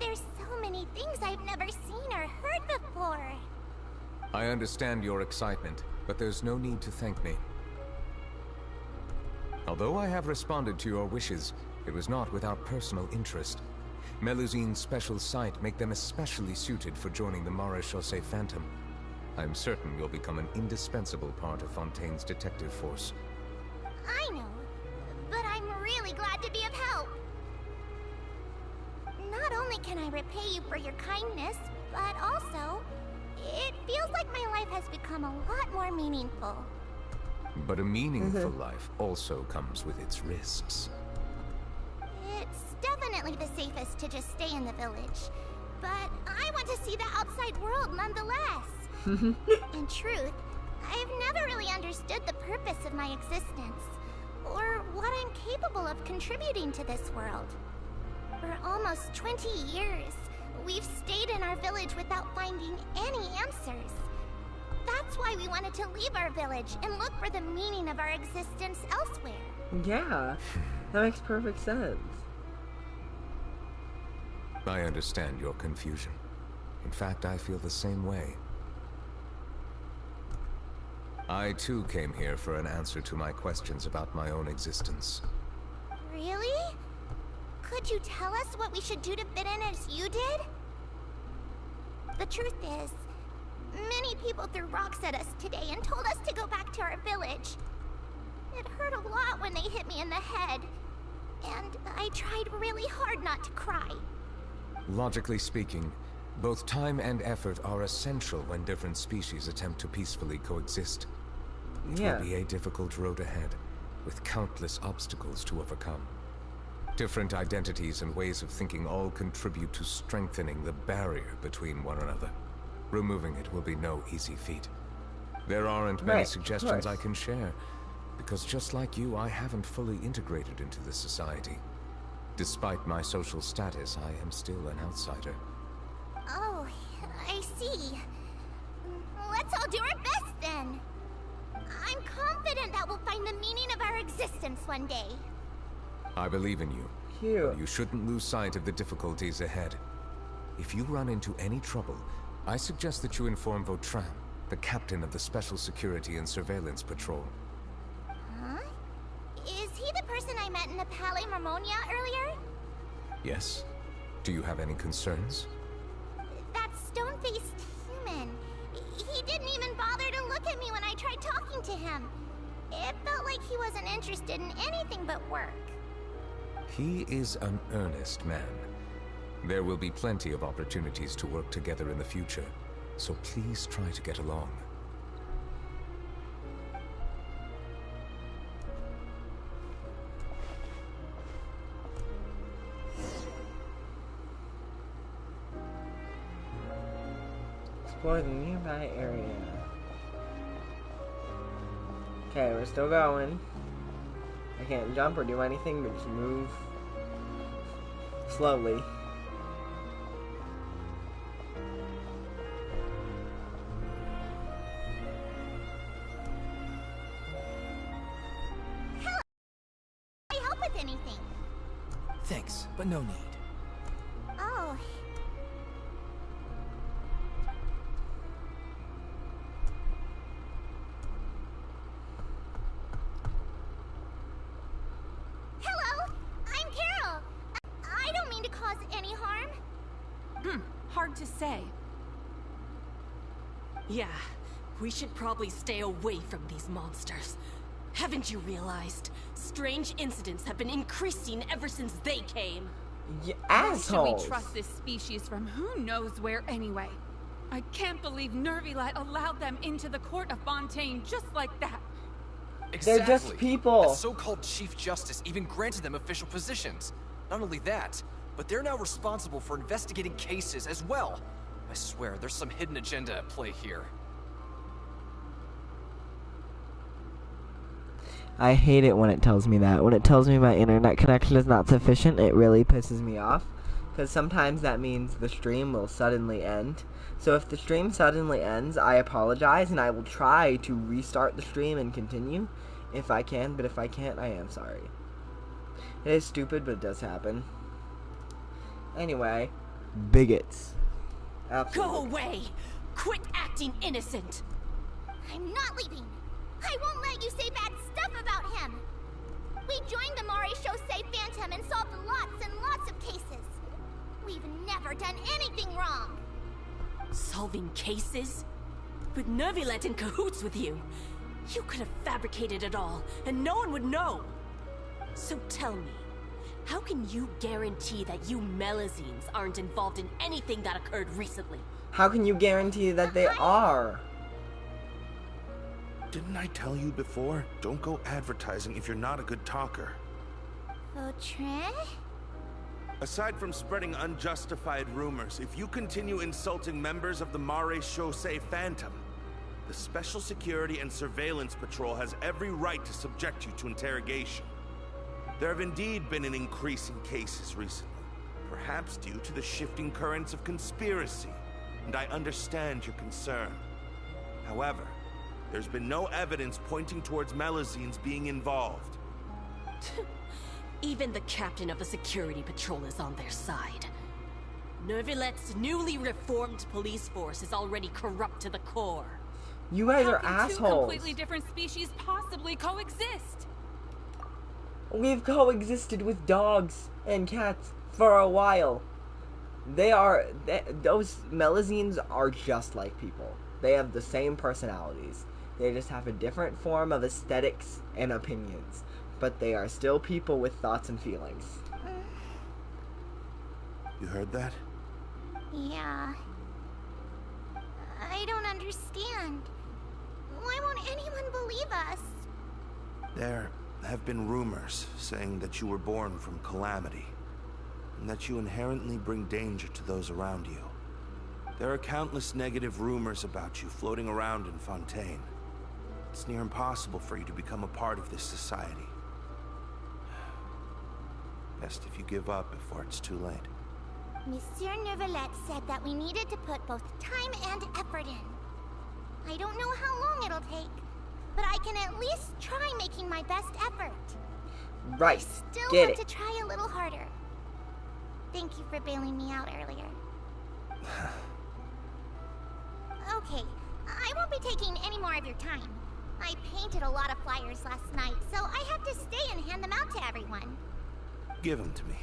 There's so many things I've never seen or heard before. I understand your excitement, but there's no need to thank me. Although I have responded to your wishes, it was not without personal interest. Melusine's special sight make them especially suited for joining the Maréchaussée Phantom. I'm certain you'll become an indispensable part of Fontaine's detective force. I know, but I'm really glad to be of help. Not only can I repay you for your kindness, but also, it feels like my life has become a lot more meaningful. But a meaningful life also comes with its risks. It's definitely the safest to just stay in the village, but I want to see the outside world nonetheless. In truth, I've never really understood the purpose of my existence, or what I'm capable of contributing to this world. For almost 20 years, we've stayed in our village without finding any answers. That's why we wanted to leave our village and look for the meaning of our existence elsewhere. Yeah, that makes perfect sense. I understand your confusion. In fact, I feel the same way. I too came here for an answer to my questions about my own existence. Really? Could you tell us what we should do to fit in as you did? The truth is, many people threw rocks at us today and told us to go back to our village. It hurt a lot when they hit me in the head, and I tried really hard not to cry. Logically speaking, both time and effort are essential when different species attempt to peacefully coexist. It will be a difficult road ahead, with countless obstacles to overcome. Different identities and ways of thinking all contribute to strengthening the barrier between one another. Removing it will be no easy feat. There aren't many suggestions I can share, because just like you, I haven't fully integrated into this society. Despite my social status, I am still an outsider. Oh, I see. Let's all do our best then. I'm confident that we'll find the meaning of our existence one day. I believe in you. Cute. You shouldn't lose sight of the difficulties ahead. If you run into any trouble, I suggest that you inform Vautrin, the captain of the Special Security and Surveillance Patrol. Huh? Is he the person I met in the Palais Marmonia earlier? Yes. Do you have any concerns? That stone-faced human. He didn't even bother to look at me when I tried talking to him. It felt like he wasn't interested in anything but work. He is an earnest man. There will be plenty of opportunities to work together in the future, so please try to get along. Explore the nearby area. Okay, we're still going. I can't jump or do anything, but just move slowly. Hello! Can I help with anything? Thanks, but no need. Oh. Hello, I'm Carol. I don't mean to cause any harm. Hard to say. Yeah, we should probably stay away from these monsters. Haven't you realized? Strange incidents have been increasing ever since they came. You Why should assholes! we trust this species from who knows where anyway? I can't believe Neuvillette allowed them into the court of Fontaine just like that. Exactly. They're just people. The so-called Chief Justice even granted them official positions. Not only that, but they're now responsible for investigating cases as well. I swear, there's some hidden agenda at play here. I hate it when it tells me that. When it tells me my internet connection is not sufficient, it really pisses me off. Because sometimes that means the stream will suddenly end. So if the stream suddenly ends, I apologize, and I will try to restart the stream and continue if I can, but if I can't, I am sorry. It is stupid, but it does happen. Anyway, bigots. Absolutely. Go away! Quit acting innocent! I'm not leaving! I won't let you say bad stuff about him! We joined the Mare Chaussee Phantom and solved lots and lots of cases. We've never done anything wrong. Solving cases? With Neuvillette in cahoots with you. You could have fabricated it all, and no one would know. So tell me, how can you guarantee that you Melazines aren't involved in anything that occurred recently? How can you guarantee that they are? Didn't I tell you before? Don't go advertising if you're not a good talker. Vautrin? Aside from spreading unjustified rumors, if you continue insulting members of the Mare Chaussee Phantom, the Special Security and Surveillance Patrol has every right to subject you to interrogation. There have indeed been an increase in cases recently, perhaps due to the shifting currents of conspiracy, and I understand your concern. However, there's been no evidence pointing towards Melazines being involved. Even the captain of the security patrol is on their side. Neuvillette's newly reformed police force is already corrupt to the core. You guys are How can assholes. two completely different species possibly coexist? We've coexisted with dogs and cats for a while. Those Melazines are just like people. They have the same personalities. They just have a different form of aesthetics and opinions. But they are still people with thoughts and feelings. You heard that? Yeah. I don't understand. Why won't anyone believe us? There have been rumors saying that you were born from calamity, and that you inherently bring danger to those around you. There are countless negative rumors about you floating around in Fontaine. It's near impossible for you to become a part of this society. Best if you give up before it's too late. Monsieur Neuvillette said that we needed to put both time and effort in. I don't know how long it'll take, but I can at least try making my best effort. Right. I still Get want it. to try a little harder. Thank you for bailing me out earlier. Okay, I won't be taking any more of your time. I painted a lot of flyers last night, so I have to stay and hand them out to everyone. Give them to me.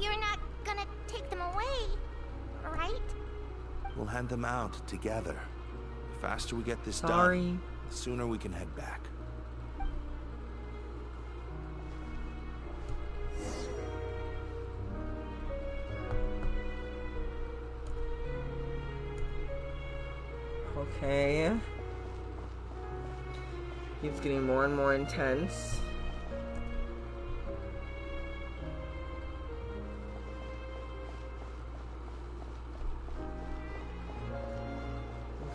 You're not gonna take them away, right? We'll hand them out together. The faster we get this done, the sooner we can head back. Okay. Keeps getting more and more intense.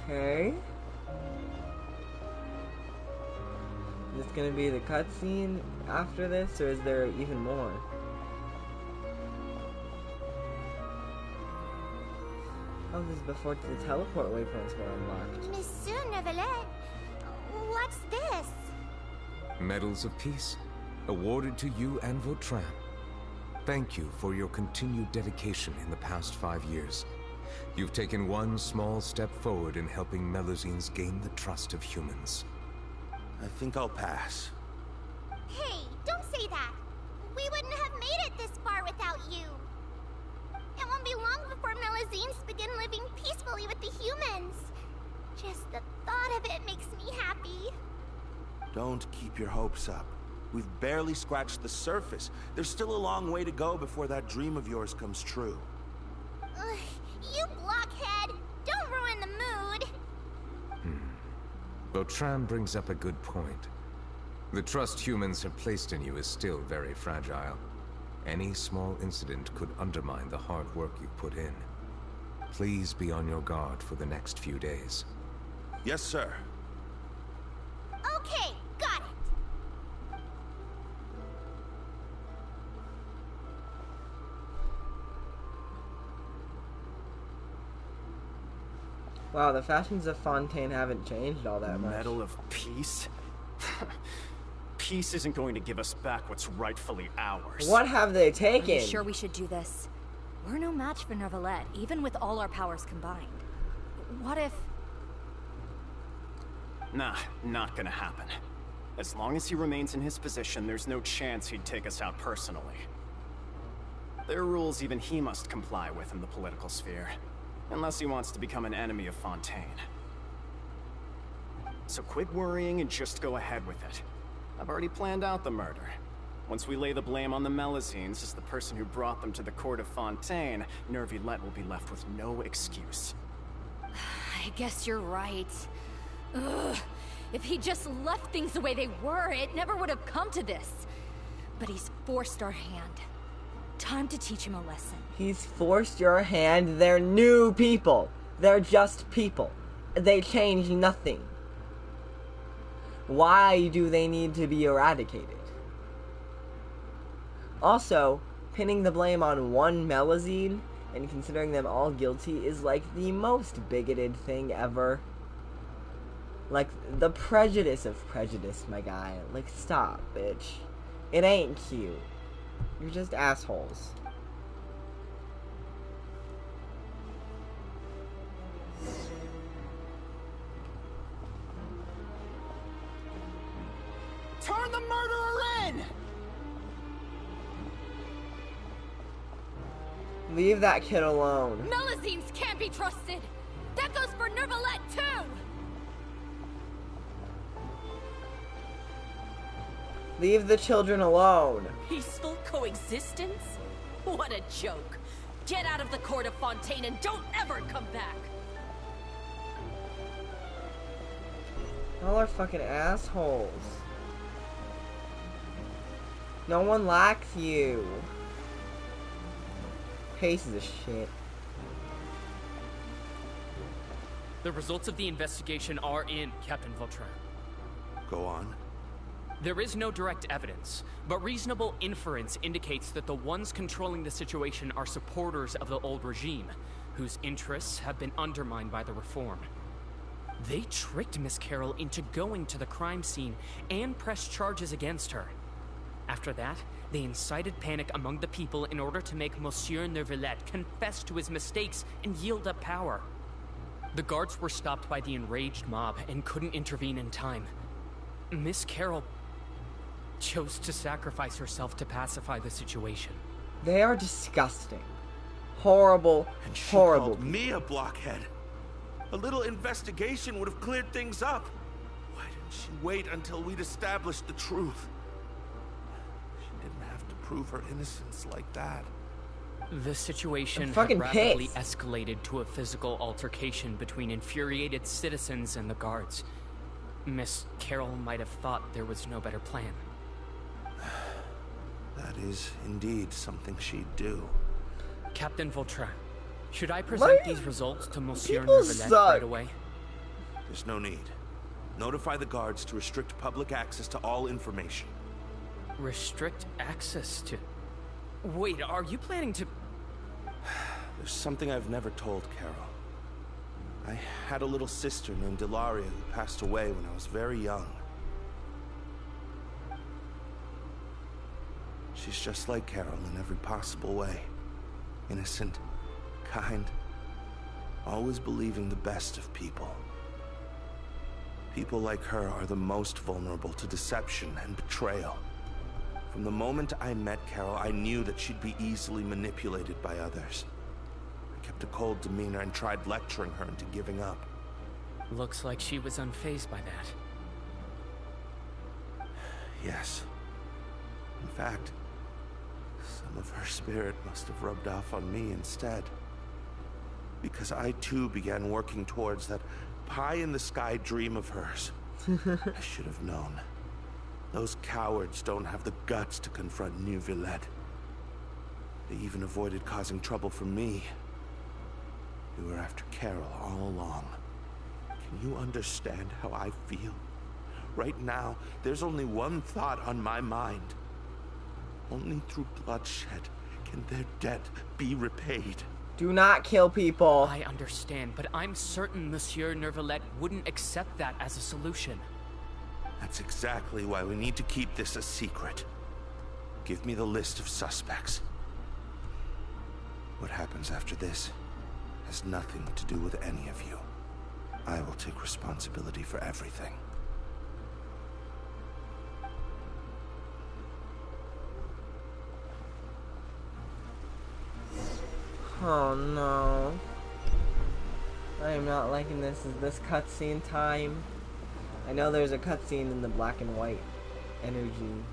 Okay. Is this gonna be the cutscene after this, or is there even more? Oh, this is before the teleport waypoints were unlocked. Monsieur Neuvillette, what's this? Medals of Peace, awarded to you and Vautrin. Thank you for your continued dedication in the past 5 years. You've taken one small step forward in helping Melazines gain the trust of humans. I think I'll pass. Hey, don't say that. We wouldn't have made it this far without you. It won't be long before Melazines begin living peacefully with the humans. Just the thought of it makes me happy. Don't keep your hopes up. We've barely scratched the surface. There's still a long way to go before that dream of yours comes true. Ugh. Vautrin brings up a good point. The trust humans have placed in you is still very fragile. Any small incident could undermine the hard work you put in. Please be on your guard for the next few days. Yes, sir. Okay, got it. Wow, the fashions of Fontaine haven't changed all that much. Medal of Peace? Peace isn't going to give us back what's rightfully ours. What have they taken? Are you sure we should do this? We're no match for Neuvillette, even with all our powers combined. What if... Nah, not gonna happen. As long as he remains in his position, there's no chance he'd take us out personally. There are rules even he must comply with in the political sphere. Unless he wants to become an enemy of Fontaine. So quit worrying and just go ahead with it. I've already planned out the murder. Once we lay the blame on the Melazines as the person who brought them to the court of Fontaine, Neuvillette will be left with no excuse. I guess you're right. Ugh. If he just left things the way they were, it never would have come to this. But he's forced our hand. Time to teach him a lesson. He's forced your hand. They're new people. They're just people. They change nothing. Why do they need to be eradicated? Also, pinning the blame on one Melazine and considering them all guilty is like the most bigoted thing ever. Like, the prejudice of prejudice, my guy. Like, stop, bitch. It ain't cute. You're just assholes. Turn the murderer in! Leave that kid alone. Melazines can't be trusted! That goes for Neuvillette, too! Leave the children alone. Peaceful coexistence? What a joke. Get out of the court of Fontaine and don't ever come back! Y'all are fucking assholes. No one likes you. Pieces of shit. The results of the investigation are in, Captain Vautrin. Go on. There is no direct evidence, but reasonable inference indicates that the ones controlling the situation are supporters of the old regime, whose interests have been undermined by the reform. They tricked Miss Carroll into going to the crime scene and pressed charges against her. After that, they incited panic among the people in order to make Monsieur Neuvillette confess to his mistakes and yield up power. The guards were stopped by the enraged mob and couldn't intervene in time. Miss Carroll chose to sacrifice herself to pacify the situation. They are disgusting. Horrible, and she horrible. Called me a blockhead. A little investigation would have cleared things up. Why didn't she wait until we'd established the truth? She didn't have to prove her innocence like that. The situation had fucking rapidly pissed. escalated to a physical altercation between infuriated citizens and the guards. Miss Carroll might have thought there was no better plan. That is indeed something she'd do. Captain Vautrin, should I present these results to Monsieur Neuvillette right away? There's no need. Notify the guards to restrict public access to all information. Restrict access to... Wait, are you planning to... There's something I've never told Carol. I had a little sister named Ilaria who passed away when I was very young. She's just like Carol in every possible way. Innocent, kind, always believing the best of people. People like her are the most vulnerable to deception and betrayal. From the moment I met Carol, I knew that she'd be easily manipulated by others. I kept a cold demeanor and tried lecturing her into giving up. Looks like she was unfazed by that. Yes. In fact, some of her spirit must have rubbed off on me instead. Because I too began working towards that pie-in-the-sky dream of hers. I should have known. Those cowards don't have the guts to confront Neuvillette. They even avoided causing trouble for me. They were after Carol all along. Can you understand how I feel? Right now, there's only one thought on my mind. Only through bloodshed can their debt be repaid. Do not kill people. I understand, but I'm certain Monsieur Neuvillette wouldn't accept that as a solution. That's exactly why we need to keep this a secret. Give me the list of suspects. What happens after this has nothing to do with any of you. I will take responsibility for everything. Oh no. I am not liking this. Is this cutscene time? I know there's a cutscene in the black and white energy.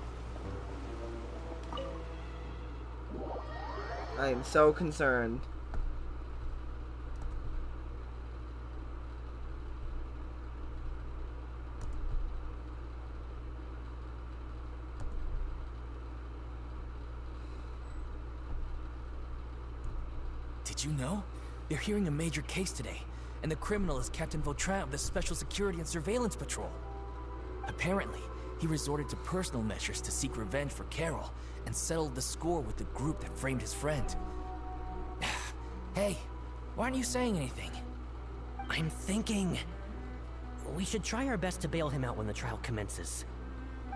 I am so concerned. Did you know? They're hearing a major case today, and the criminal is Captain Vautrin of the Special Security and Surveillance Patrol. Apparently, he resorted to personal measures to seek revenge for Carol, and settled the score with the group that framed his friend. Hey, why aren't you saying anything? I'm thinking... we should try our best to bail him out when the trial commences.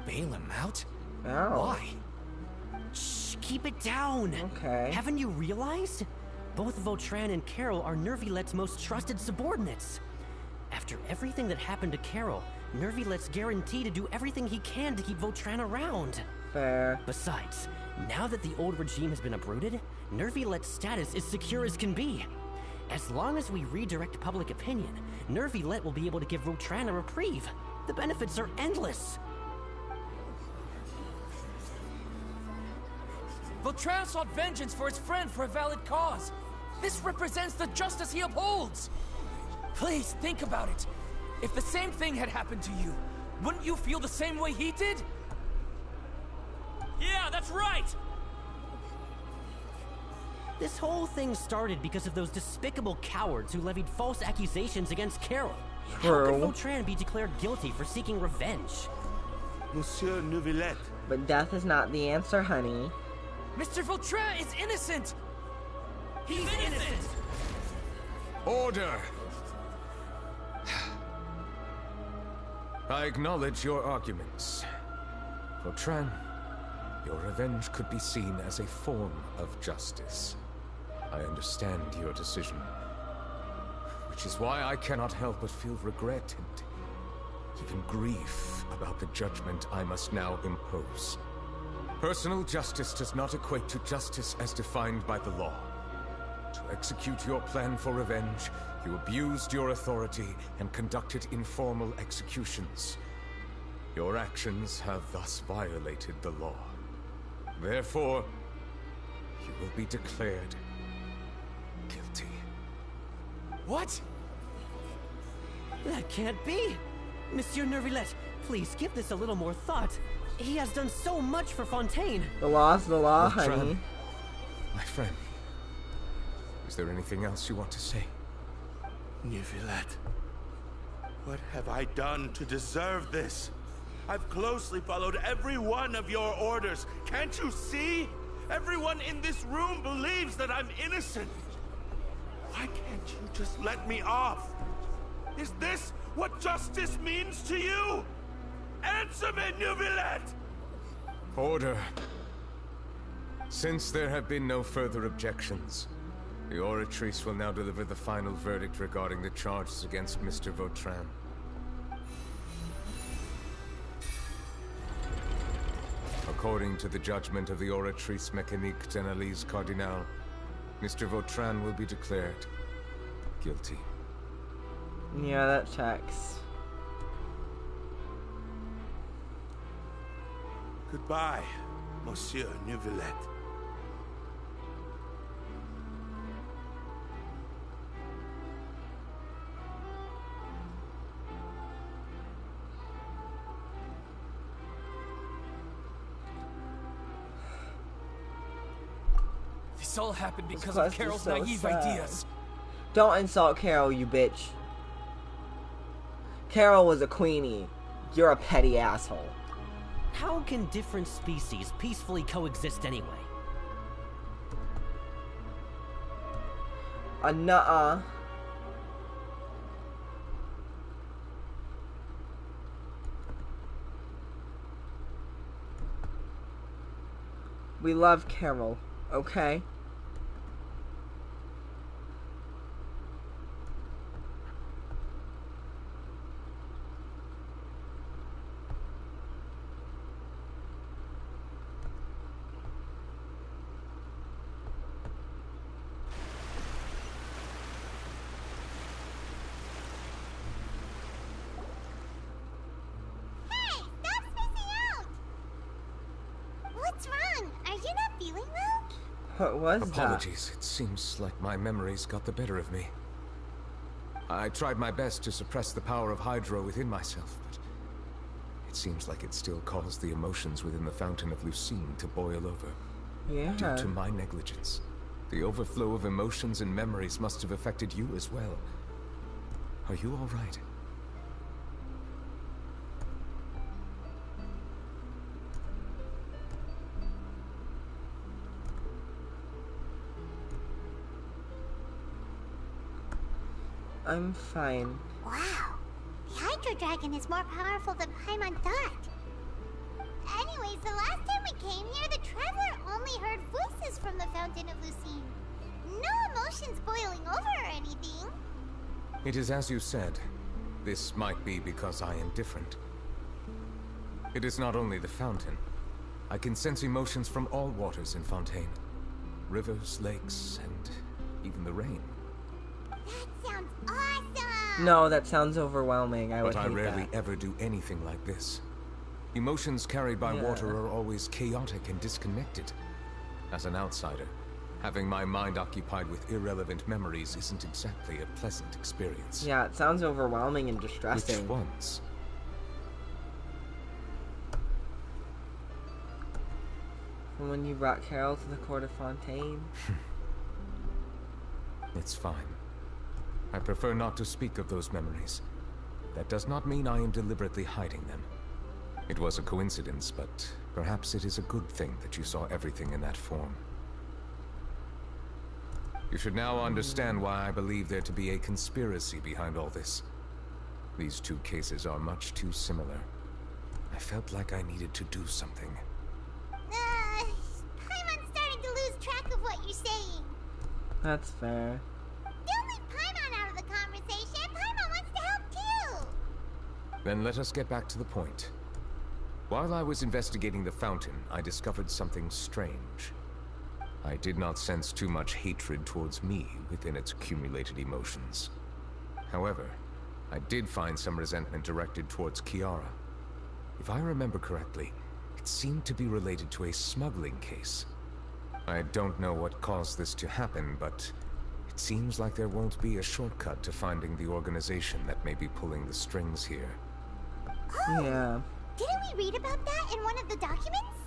Bail him out? Oh. Why? Shh, keep it down! Okay. Haven't you realized? Both Vautrin and Carol are Neuvillette's most trusted subordinates. After everything that happened to Carol, Neuvillette's guaranteed to do everything he can to keep Vautrin around. Fair. Besides, now that the old regime has been uprooted, Neuvillette's status is secure as can be. As long as we redirect public opinion, Neuvillette will be able to give Vautrin a reprieve. The benefits are endless. Vautrin sought vengeance for his friend for a valid cause. This represents the justice he upholds. Please, think about it. If the same thing had happened to you, wouldn't you feel the same way he did? Yeah, that's right! This whole thing started because of those despicable cowards who levied false accusations against Carol. True. How could Vautrin be declared guilty for seeking revenge? Monsieur Neuvillette. But death is not the answer, honey. Mr. Vautrin is innocent! He's innocent! Order! I acknowledge your arguments. Vautrin, your revenge could be seen as a form of justice. I understand your decision, which is why I cannot help but feel regret and even grief about the judgment I must now impose. Personal justice does not equate to justice as defined by the law. To execute your plan for revenge, you abused your authority and conducted informal executions. Your actions have thus violated the law. Therefore, you will be declared guilty. What? That can't be! Monsieur Neuvillette, please give this a little more thought. He has done so much for Fontaine. The law's the law, Vautrin, honey. my friend, is there anything else you want to say? Neuvillette, what have I done to deserve this? I've closely followed every one of your orders. Can't you see? Everyone in this room believes that I'm innocent. Why can't you just let me off? Is this what justice means to you? Answer me, Neuvillette! Order. Since there have been no further objections, the Oratrice will now deliver the final verdict regarding the charges against Mr. Vautrin. According to the judgment of the Oratrice Mécanique d'Analyse Cardinal, Mr. Vautrin will be declared guilty. Yeah, that checks. Goodbye, Monsieur Neuvillette. This all happened because of Carol's so naive sad. ideas. Don't insult Carol, you bitch. Carol was a queenie. You're a petty asshole. How can different species peacefully coexist anyway? Nuh-uh. We love Carol, okay? What's wrong? Are you not feeling well? What was Apologies. It seems like my memories got the better of me. I tried my best to suppress the power of Hydro within myself, but it seems like it still caused the emotions within the Fountain of Lucine to boil over. Yeah. Due to my negligence. The overflow of emotions and memories must have affected you as well. Are you all right? I'm fine. Wow. The Hydro Dragon is more powerful than Paimon thought. Anyways, the last time we came here, the Traveler only heard voices from the Fountain of Lucine. No emotions boiling over or anything. It is as you said. This might be because I am different. It is not only the fountain. I can sense emotions from all waters in Fontaine. Rivers, lakes, and even the rain. That sounds awesome! No, that sounds overwhelming. I would hate But I rarely that. ever do anything like this. Emotions carried by water are always chaotic and disconnected. As an outsider, having my mind occupied with irrelevant memories isn't exactly a pleasant experience. Yeah, it sounds overwhelming and distressing. Which ones? From when you brought Carol to the court of Fontaine. It's fine. I prefer not to speak of those memories. That does not mean I am deliberately hiding them. It was a coincidence, but perhaps it is a good thing that you saw everything in that form. You should now understand why I believe there to be a conspiracy behind all this. These two cases are much too similar. I felt like I needed to do something. Paimon's starting to lose track of what you're saying. That's fair. Don't leave Paimon out of the conversation. Paimon wants to help too. Then let us get back to the point. While I was investigating the fountain, I discovered something strange. I did not sense too much hatred towards me within its accumulated emotions. However, I did find some resentment directed towards Kiara. If I remember correctly, it seemed to be related to a smuggling case. I don't know what caused this to happen, but it seems like there won't be a shortcut to finding the organization that may be pulling the strings here. Oh, yeah. Didn't we read about that in one of the documents?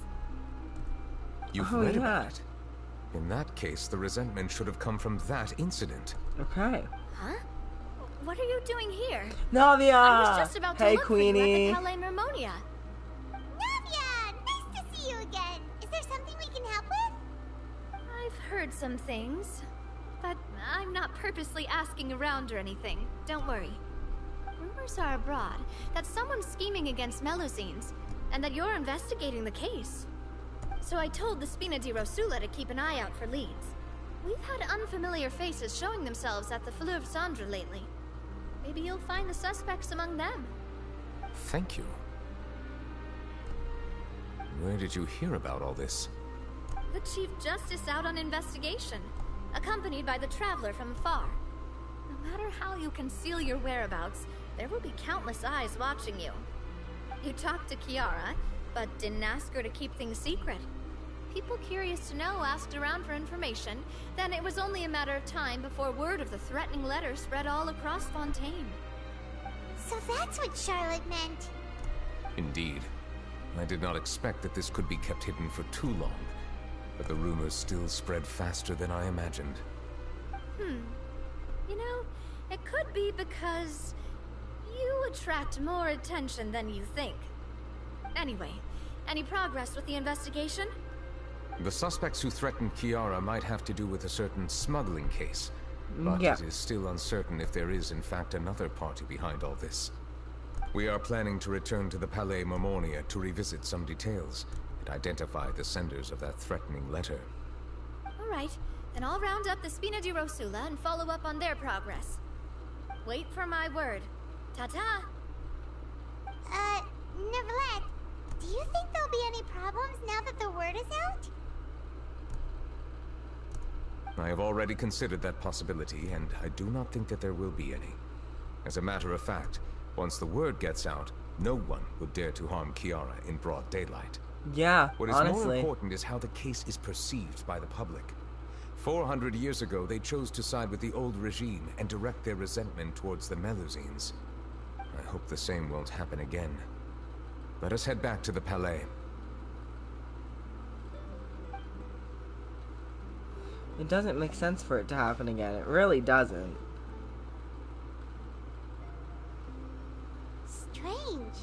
You've read about it? In that case, the resentment should have come from that incident. Okay. Huh? What are you doing here? Navia! I was just about to look Queenie. for you at the Calais Mermonia. Navia! Nice to see you again. Is there something we can help with? I've heard some things, but I'm not purposely asking around or anything. Don't worry. Rumors are abroad that someone's scheming against Melusines, and that you're investigating the case. So I told the Spina di Rosula to keep an eye out for leads. We've had unfamiliar faces showing themselves at the Fleuve Cendre lately. Maybe you'll find the suspects among them. Thank you. Where did you hear about all this? The Chief Justice out on investigation, accompanied by the Traveler from afar. No matter how you conceal your whereabouts, there will be countless eyes watching you. You talked to Kiara, but didn't ask her to keep things secret. People curious to know asked around for information, then it was only a matter of time before word of the threatening letter spread all across Fontaine. So that's what Charlotte meant. Indeed. I did not expect that this could be kept hidden for too long. but the rumors still spread faster than I imagined. You know, it could be because you attract more attention than you think. Anyway, any progress with the investigation? The suspects who threatened Kiara might have to do with a certain smuggling case, but it is still uncertain if there is in fact another party behind all this. We are planning to return to the Palais Mermonia to revisit some details and identify the senders of that threatening letter. Alright, then I'll round up the Spina di Rosula and follow up on their progress. Wait for my word. Ta-ta! Neuvillette, do you think there'll be any problems now that the word is out? I have already considered that possibility, and I do not think that there will be any. As a matter of fact, once the word gets out, no one would dare to harm Kiara in broad daylight. Yeah, What is more important is how the case is perceived by the public. 400 years ago, they chose to side with the old regime and direct their resentment towards the Melusines. I hope the same won't happen again. Let us head back to the Palais. It doesn't make sense for it to happen again. It really doesn't. Strange.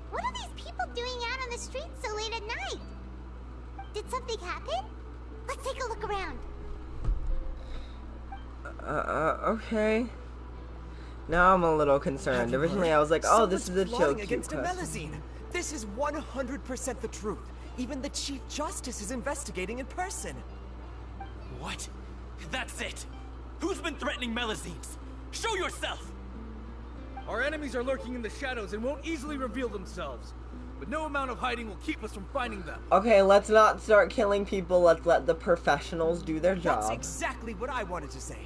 What are these people doing out on the streets so late at night? Did something happen? Let's take a look around. Okay. Now I'm a little concerned. Originally I was like, oh, this is a chill, cute Melusine. This is 100% the truth. Even the Chief Justice is investigating in person. What? That's it! Who's been threatening Melusines? Show yourself! Our enemies are lurking in the shadows and won't easily reveal themselves. But no amount of hiding will keep us from finding them. Okay, let's not start killing people. Let's let the professionals do their job. That's exactly what I wanted to say.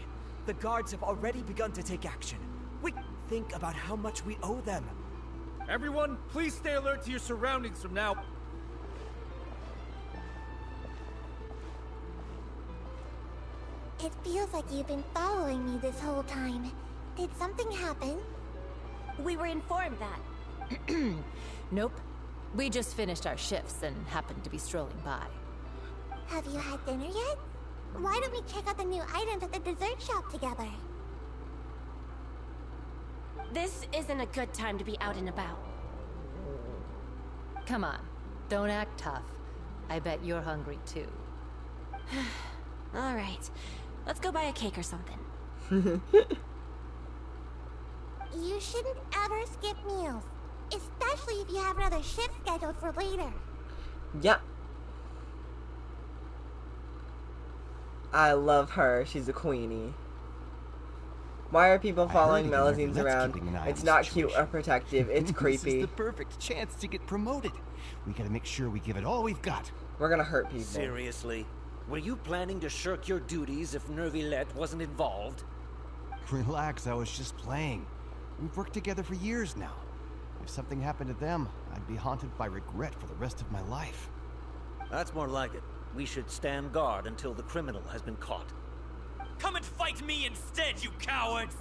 The guards have already begun to take action. We think about how much we owe them. Everyone, please stay alert to your surroundings from now. It feels like you've been following me this whole time. Did something happen? We were informed that. Nope. We just finished our shifts and happened to be strolling by. Have you had dinner yet? Why don't we check out the new items at the dessert shop together? This isn't a good time to be out and about. Come on. Don't act tough. I bet you're hungry too. Alright. Let's go buy a cake or something. You shouldn't ever skip meals. Especially if you have another shift scheduled for later. Yep. I love her. She's a queenie. Why are people following Melusines around? It's not cute or protective. It's creepy. This is the perfect chance to get promoted. We gotta make sure we give it all we've got. We're gonna hurt people. Seriously? Were you planning to shirk your duties if Neuvillette wasn't involved? Relax, I was just playing. We've worked together for years now. If something happened to them, I'd be haunted by regret for the rest of my life. That's more like it. We should stand guard until the criminal has been caught. Come and fight me instead, you cowards!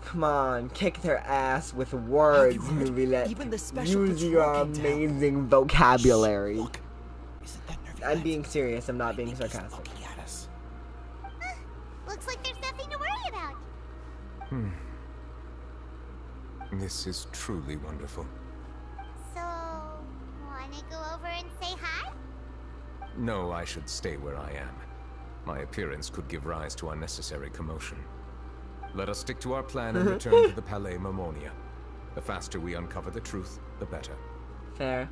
Come on, kick their ass with words, Neuvillette. Use your amazing vocabulary. Look. I'm being serious, I'm not being sarcastic. Looks like there's nothing to worry about. This is truly wonderful. So, wanna go over and say hi? No, I should stay where I am. My appearance could give rise to unnecessary commotion. Let us stick to our plan and return to the Palais Mermonia. The faster we uncover the truth, the better. Fair.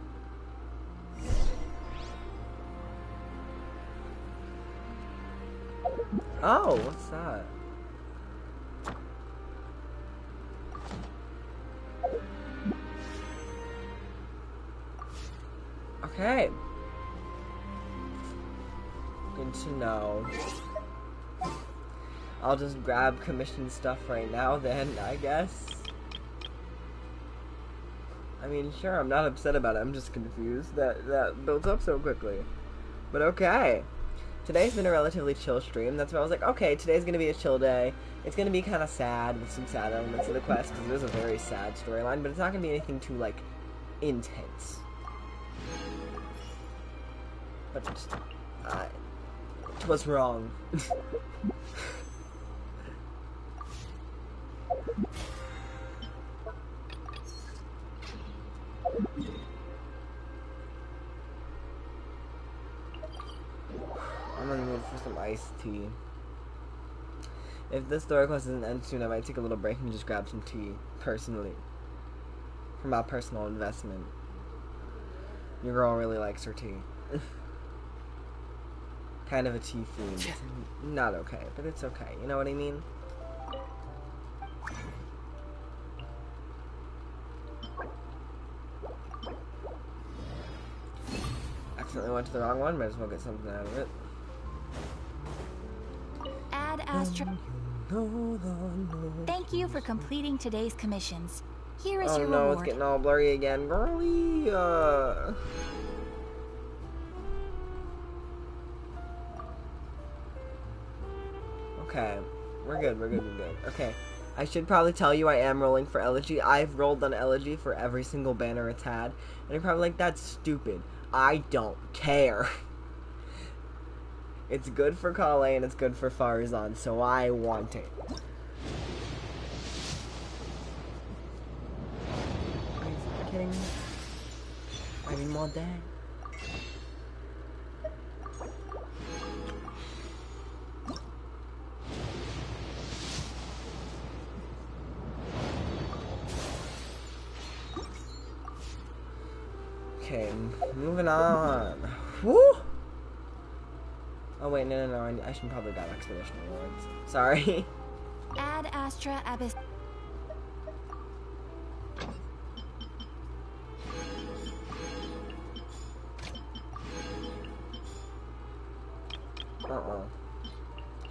Oh, what's that? Okay. Good to know. I'll just grab commission stuff right now then, I guess. I mean, sure, I'm not upset about it. I'm just confused that builds up so quickly. But okay. Today's been a relatively chill stream. That's why I was like, okay, today's gonna be a chill day. It's gonna be kind of sad with some sad elements of the quest, because there's a very sad storyline, but it's not gonna be anything too, like, intense. But it was wrong. I'm gonna move for some iced tea. If this story quest doesn't end soon, I might take a little break and just grab some tea, personally. For my personal investment. Your girl really likes her tea. Kind of a tea fiend. Not okay, but it's okay. You know what I mean? Accidentally went to the wrong one, might as well get something out of it. Ad Astra. Thank you for completing today's commissions. Here is your reward. Oh no, it's getting all blurry again. Girly, Okay, we're good. Okay, I should probably tell you I am rolling for Elegy. I've rolled on Elegy for every single banner it's had, and you're probably like, that's stupid. I don't care. It's good for Kale and it's good for Farazan, so I want it. Are you kidding me? I need more that. Okay, moving on. Woo! Oh wait, no, I should probably got expedition rewards. Sorry. Ad Astra Abyss.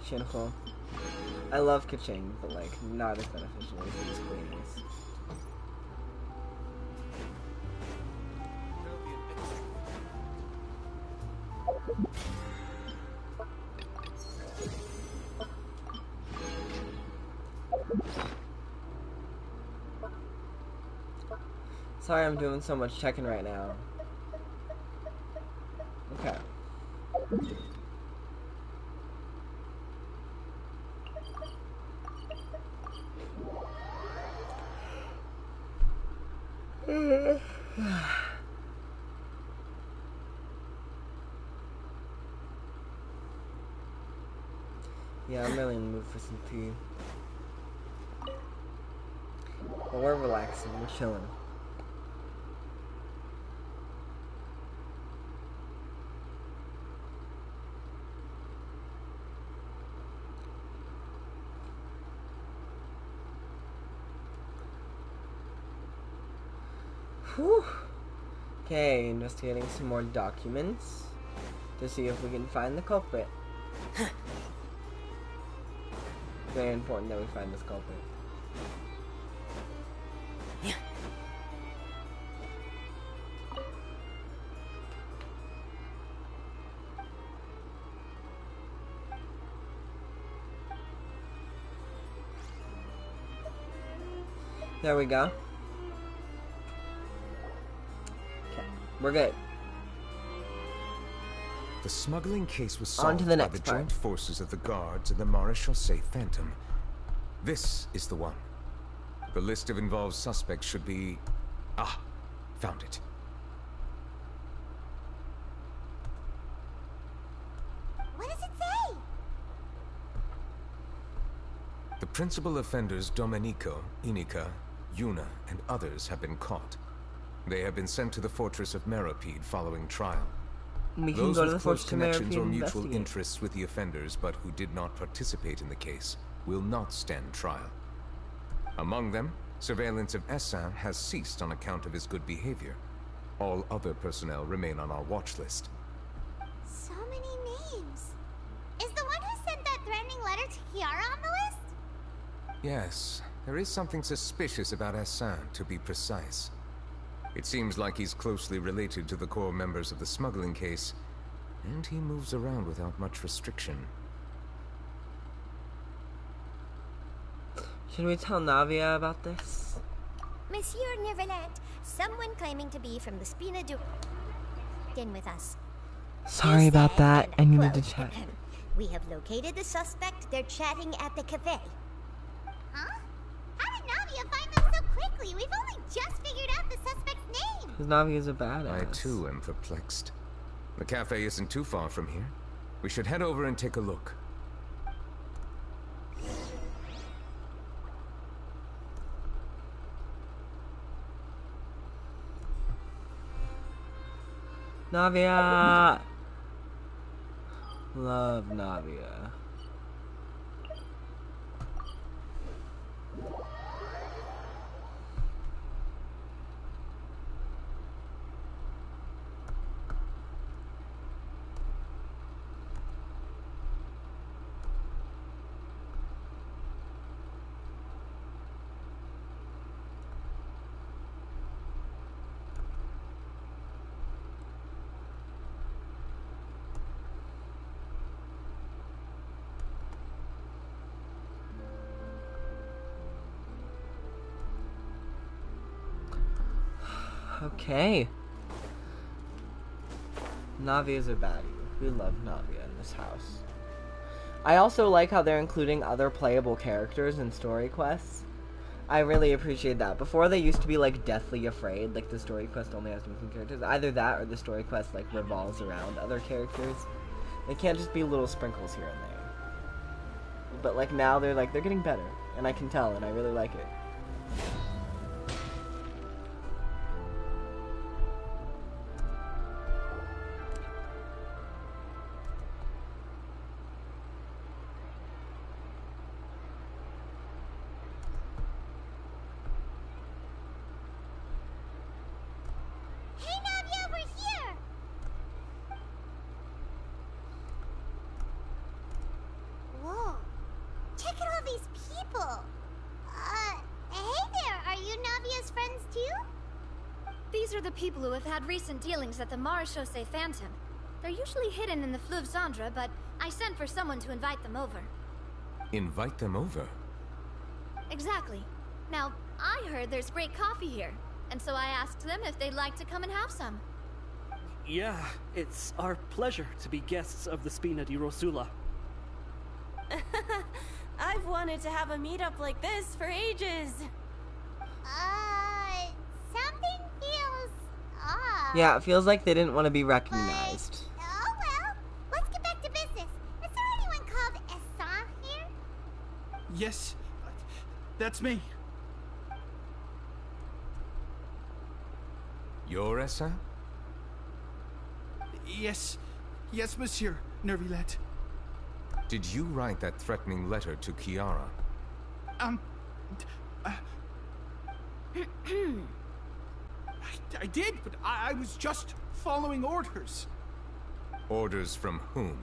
Shinho. I love Kaching, but like, not as beneficial as these queens. Sorry I'm doing so much checking right now. Okay. Yeah, I'm really in the mood for some tea. But we're relaxing, we're chilling. Whew. Okay, investigating some more documents to see if we can find the culprit. Very important that we find this culprit. There we go. Okay, we're good. The smuggling case was On solved to the by next the part. joint forces of the guards and the Maréchaussée Phantom. This is the one. The list of involved suspects should be... Ah, found it. What does it say? The principal offenders Domenico, Inica, Yuna, and others have been caught. They have been sent to the fortress of Meropide following trial. We can Those go to with the close fortress of connections Meropide or and mutual investigate. interests with the offenders but who did not participate in the case will not stand trial. Among them, surveillance of Essin has ceased on account of his good behavior. All other personnel remain on our watch list. So many names. Is the one who sent that threatening letter to Kiara on the list? Yes, there is something suspicious about Essin, to be precise. It seems like he's closely related to the core members of the smuggling case, and he moves around without much restriction. Should we tell Navia about this? Monsieur Neuvillette, someone claiming to be from the Spina du... in with us. Sorry about that. I needed to chat. We have located the suspect. They're chatting at the cafe. Huh? How did Navia find them so quickly? We've only just figured out the suspect's name. Because Navia's a badass. I too am perplexed. The cafe isn't too far from here. We should head over and take a look. Navia! Love Navia. Okay. Navia's a baddie. We love Navia in this house. I also like how they're including other playable characters in story quests. I really appreciate that. Before they used to be like deathly afraid, like the story quest only has different characters. Either that or the story quest like revolves around other characters. They can't just be little sprinkles here and there. But like now they're getting better, and I can tell, and I really like it. People who have had recent dealings at the Marechaussee Phantom. They're usually hidden in the Fleuve Cendre, but I sent for someone to invite them over. Invite them over? Exactly. Now, I heard there's great coffee here, and so I asked them if they'd like to come and have some. Yeah, it's our pleasure to be guests of the Spina di Rosula. I've wanted to have a meetup like this for ages. Something feels off. Yeah, it feels like they didn't want to be recognized. But, oh well, let's get back to business. Is there anyone called Essan here? Yes, that's me. You're Essa? Yes, monsieur, Neuvillette. Did you write that threatening letter to Kiara? I did, but I was just following orders. Orders from whom?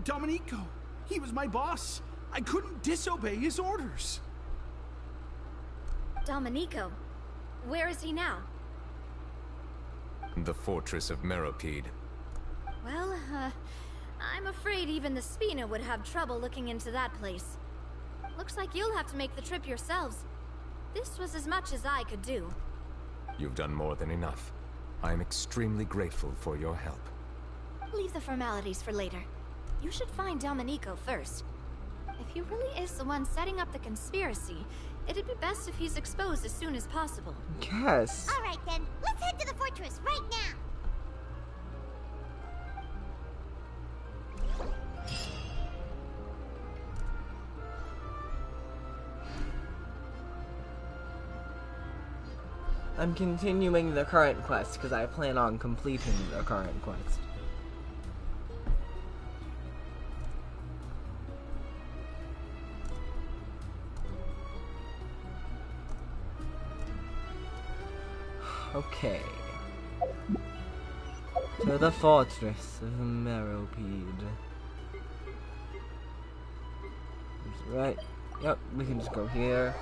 Domenico. He was my boss. I couldn't disobey his orders. Domenico? Where is he now? The fortress of Meropide. Well, I'm afraid even the Spina would have trouble looking into that place. Looks like you'll have to make the trip yourselves. This was as much as I could do. You've done more than enough. I am extremely grateful for your help. Leave the formalities for later. You should find Domenico first. If he really is the one setting up the conspiracy, it'd be best if he's exposed as soon as possible. Yes. All right then, let's head to the fortress right now. I'm continuing the current quest because I plan on completing the current quest. Okay. To the fortress of Meropide. Right. Yep, we can just go here.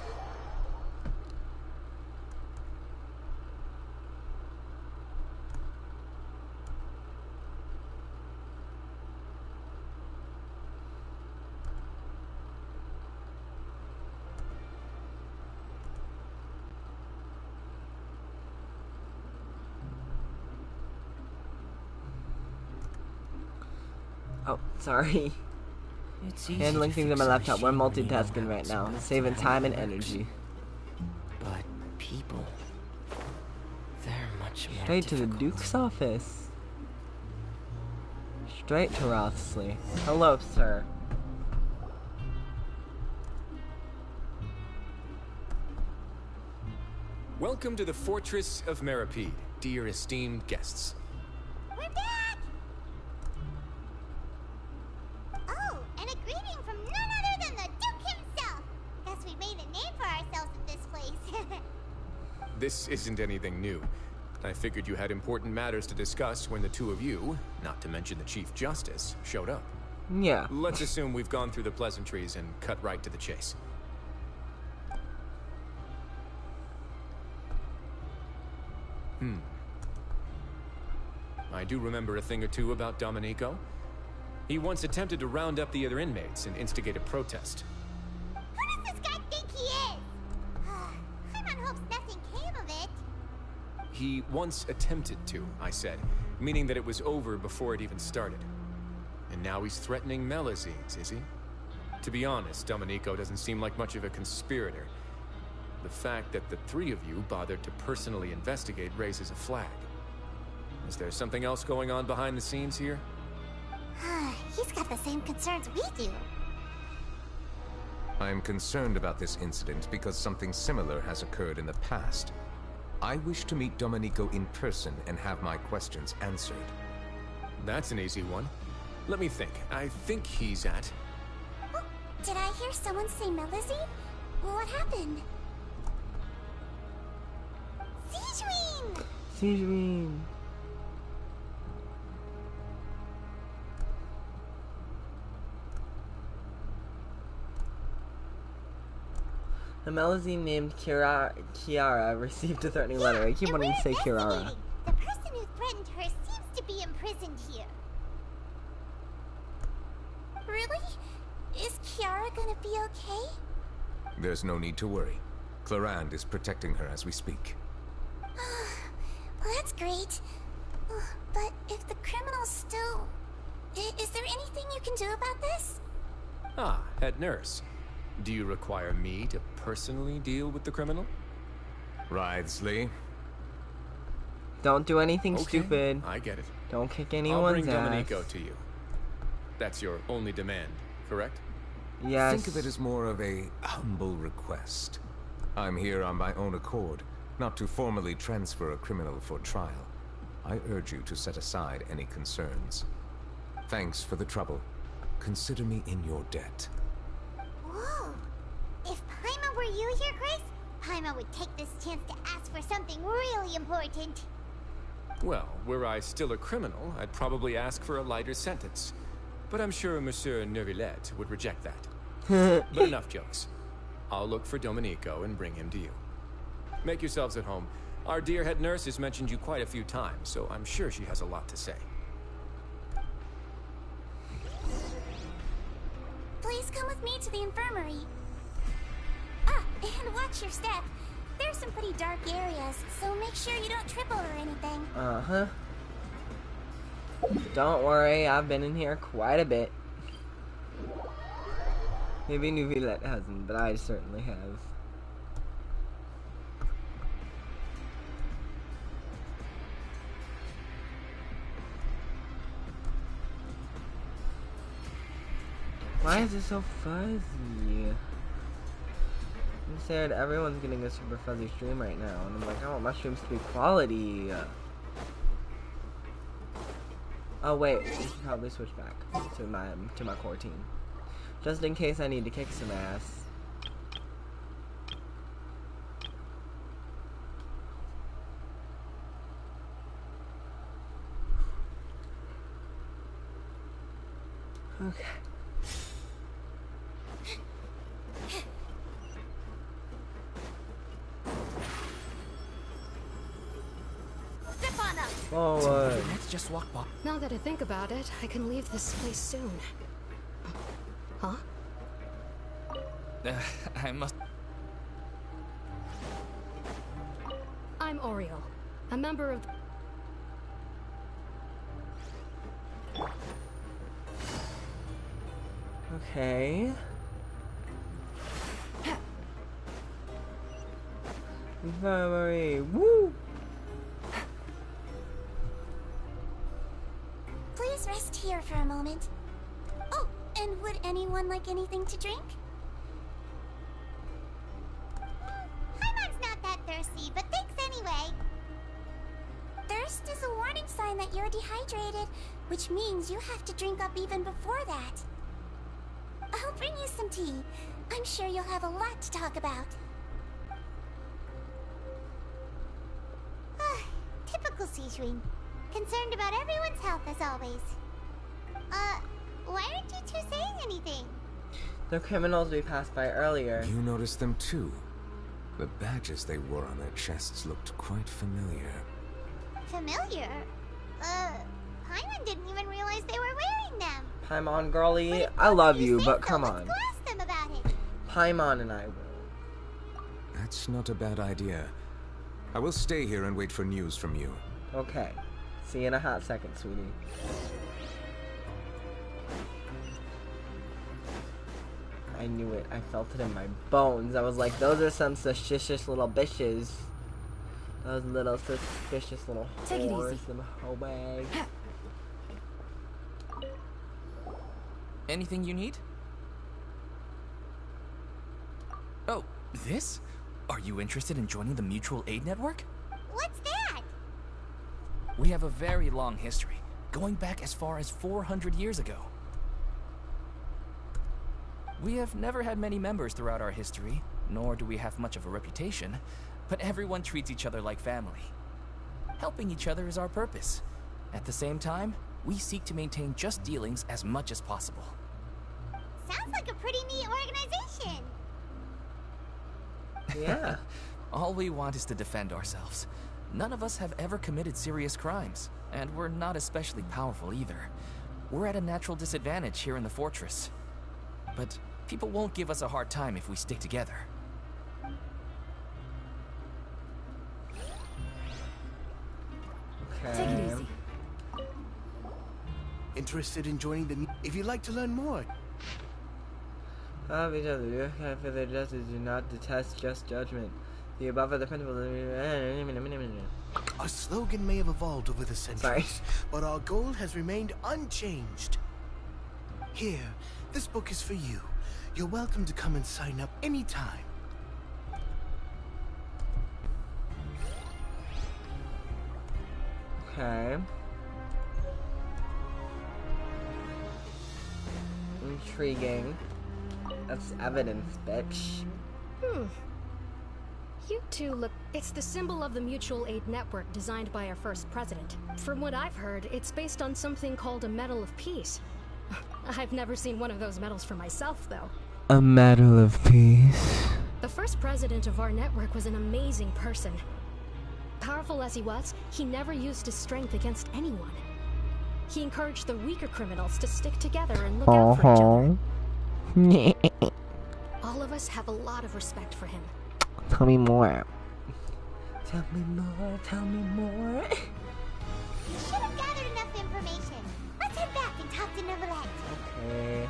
Oh, sorry. Handling things on my laptop. We're multitasking right now. Saving time and energy. But people... they're much more Straight to the Duke's office. Straight to Rothsley. Hello, sir. Welcome to the Fortress of Meripede, dear esteemed guests. We're back! Oh, and a greeting from none other than the Duke himself! Guess we made a name for ourselves in this place. This isn't anything new. I figured you had important matters to discuss when the two of you, not to mention the Chief Justice, showed up. Yeah. Let's assume we've gone through the pleasantries and cut right to the chase. I do remember a thing or two about Domenico. He once attempted to round up the other inmates and instigate a protest. Who does this guy think he is? Paimon hopes nothing came of it. He once attempted to, I said, meaning that it was over before it even started. And now he's threatening Melazines, is he? To be honest, Domenico doesn't seem like much of a conspirator. The fact that the three of you bothered to personally investigate raises a flag. Is there something else going on behind the scenes here? He's got the same concerns we do. I am concerned about this incident because something similar has occurred in the past. I wish to meet Domenico in person and have my questions answered. That's an easy one. Let me think. I think he's at... Oh, did I hear someone say Melazine? What happened? Siegeween! Siegeween. A Melazine named Kiara received a threatening letter. I keep wanting to say Kirara. The person who threatened her seems to be imprisoned here. Really? Is Kiara gonna be okay? There's no need to worry. Clarande is protecting her as we speak. Well, that's great. But if the criminal's still... Is there anything you can do about this? Ah, head nurse. Do you require me to personally deal with the criminal? Wriothesley. Don't do anything okay, stupid. I get it. Don't kick anyone's I'll bring Domenico ass. to you. That's your only demand, correct? Yes. Think of it as more of a humble request. I'm here on my own accord, not to formally transfer a criminal for trial. I urge you to set aside any concerns. Thanks for the trouble. Consider me in your debt. Whoa. If Paimon were you here, Grace, Paimon would take this chance to ask for something really important. Well, were I still a criminal, I'd probably ask for a lighter sentence. But I'm sure Monsieur Neuvillette would reject that. But enough jokes. I'll look for Domenico and bring him to you. Make yourselves at home. Our dear head nurse has mentioned you quite a few times, so I'm sure she has a lot to say. Please come with me to the infirmary. And watch your step. There's some pretty dark areas, so make sure you don't trip over anything. Uh-huh. Don't worry, I've been in here quite a bit. Maybe Neuvillette hasn't, but I certainly have. Why is it so fuzzy? I'm sad everyone's getting a super fuzzy stream right now, and I'm like, I want my streams to be quality. Oh wait, we should probably switch back to my core team, just in case I need to kick some ass. Okay. Forward. Let's just walk by. Now that I think about it, I can leave this place soon. Huh? I must... I'm Oriole, a member of... Okay. Infirmary. Woo! Please rest here for a moment. Oh, and would anyone like anything to drink? Paimon's not that thirsty, but thanks anyway. Thirst is a warning sign that you're dehydrated, which means you have to drink up even before that. I'll bring you some tea. I'm sure you'll have a lot to talk about. Typical Sejuin. Concerned about everyone's health as always. Why aren't you two saying anything? The criminals we passed by earlier. You noticed them too. The badges they wore on their chests looked quite familiar. Familiar? Paimon didn't even realize they were wearing them. Paimon, girlie, I love you, but come on. Let's go ask them about it. Paimon and I will. That's not a bad idea. I will stay here and wait for news from you. Okay. See you in a hot second, sweetie. I knew it. I felt it in my bones. I was like, those are some suspicious little bitches. Those little suspicious little whores. Them hobags. Anything you need? Oh, this? Are you interested in joining the Mutual Aid Network? What's that? We have a very long history, going back as far as 400 years ago. We have never had many members throughout our history, nor do we have much of a reputation, but everyone treats each other like family. Helping each other is our purpose. At the same time, we seek to maintain just dealings as much as possible. Sounds like a pretty neat organization. Yeah. All we want is to defend ourselves. None of us have ever committed serious crimes, and we're not especially powerful either. We're at a natural disadvantage here in the fortress. But people won't give us a hard time if we stick together. Okay. Take it easy. Interested in joining the... If you'd like to learn more... Each other, for their justice, do not detest just judgment. The above are the principles of... Our slogan may have evolved over the centuries, but our goal has remained unchanged. Here, this book is for you. You're welcome to come and sign up anytime. Okay. Intriguing. That's evidence, bitch. You two look... It's the symbol of the Mutual Aid Network designed by our first president. From what I've heard, it's based on something called a Medal of Peace. I've never seen one of those medals for myself, though. A Medal of Peace. The first president of our network was an amazing person. Powerful as he was, he never used his strength against anyone. He encouraged the weaker criminals to stick together and look out for each other. All of us have a lot of respect for him. Tell me more. Tell me more. Tell me more. You should have gathered enough information. Let's head back and talk to Neuvillette. Okay.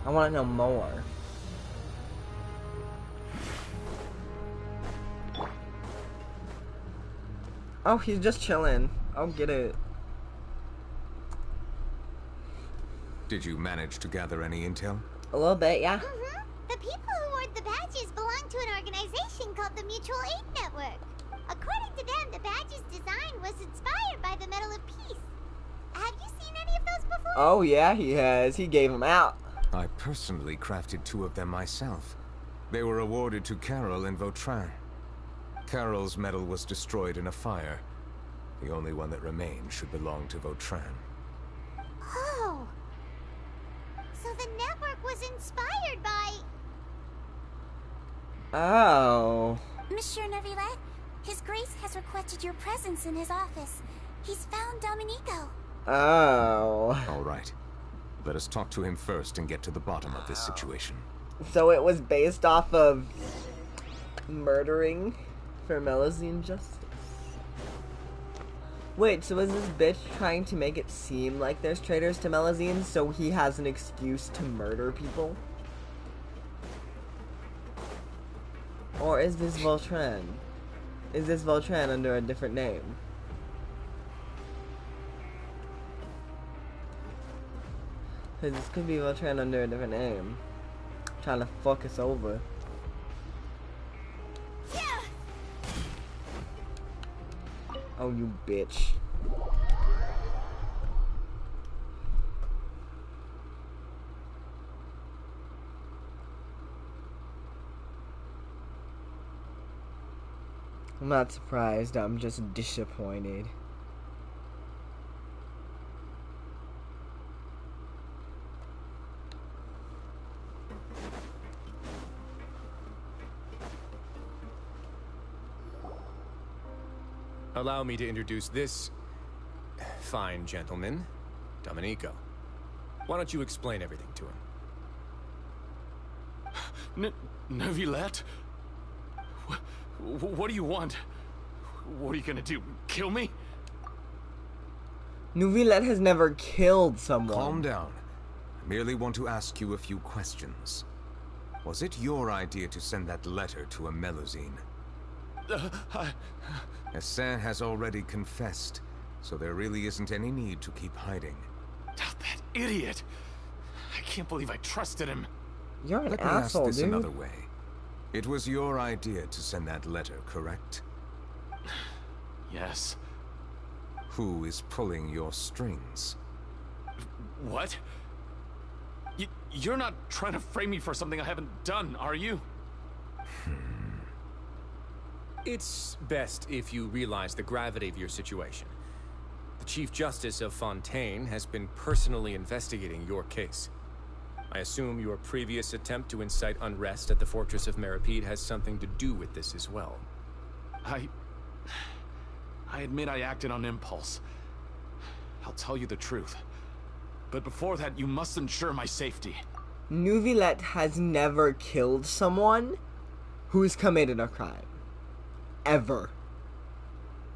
I want to know more. Oh, he's just chilling. I'll get it. Did you manage to gather any intel? A little bit, yeah. The people who wore the badges belong to an organization called the Mutual Aid Network. According to them, the badge's design was inspired by the Medal of Peace. Have you seen any of those before? Oh yeah, he has. He gave them out. I personally crafted 2 of them myself. They were awarded to Carol and Vautrin. Carol's medal was destroyed in a fire. The only one that remained should belong to Vautrin. Oh. So the network was inspired by... Oh. Monsieur Neuvillette, His Grace has requested your presence in his office. He's found Domenico. Oh. All right. Let us talk to him first and get to the bottom of this situation. So it was based off of murdering for Melusine justice. Wait, so is this bitch trying to make it seem like there's traitors to Melazine so he has an excuse to murder people? Or is this Voltran? Is this Voltran under a different name? Because this could be Voltran under a different name. Trying to fuck us over. Oh, you bitch. I'm not surprised, I'm just disappointed. Allow me to introduce this fine gentleman, Domenico. Why don't you explain everything to him? Neuvillette? What do you want? What are you gonna do? Kill me? Neuvillette has never killed someone. Calm down. I merely want to ask you a few questions. Was it your idea to send that letter to a Melazine? Hassan has already confessed, so there really isn't any need to keep hiding. That idiot! I can't believe I trusted him. You're an Let me asshole, ask this dude. another way. It was your idea to send that letter, correct? Yes. Who is pulling your strings? What? You're not trying to frame me for something I haven't done, are you? It's best if you realize the gravity of your situation. The Chief Justice of Fontaine has been personally investigating your case. I assume your previous attempt to incite unrest at the Fortress of Meripede has something to do with this as well. I admit I acted on impulse. I'll tell you the truth. But before that, you must ensure my safety. Neuvillette has never killed someone who's committed a crime. Ever.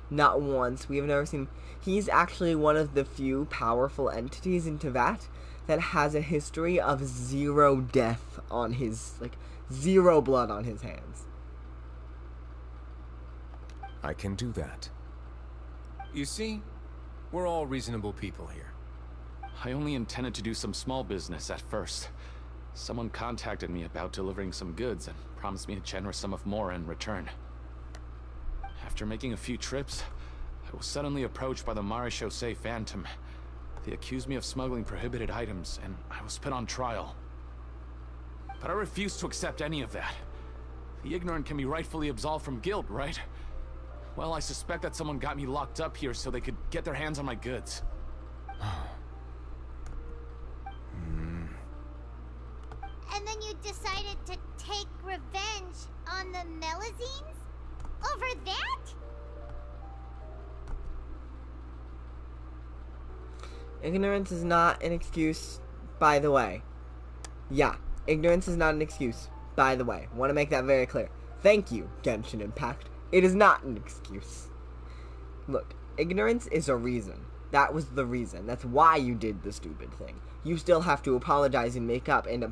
Not once. We have never seen... He's actually one of the few powerful entities in Teyvat that has a history of 0 death on his... like, 0 blood on his hands. I can do that. You see, we're all reasonable people here. I only intended to do some small business at first. Someone contacted me about delivering some goods and promised me a generous sum of more in return. After making a few trips, I was suddenly approached by the Marechaussee Phantom. They accused me of smuggling prohibited items, and I was put on trial. But I refused to accept any of that. The ignorant can be rightfully absolved from guilt, right? Well, I suspect that someone got me locked up here so they could get their hands on my goods. And then you decided to take revenge on the Melazines? Over that? Ignorance is not an excuse, by the way. Yeah, ignorance is not an excuse, by the way. Want to make that very clear. Thank you, Genshin Impact. It is not an excuse. Look, ignorance is a reason. That was the reason. That's why you did the stupid thing. You still have to apologize and make up and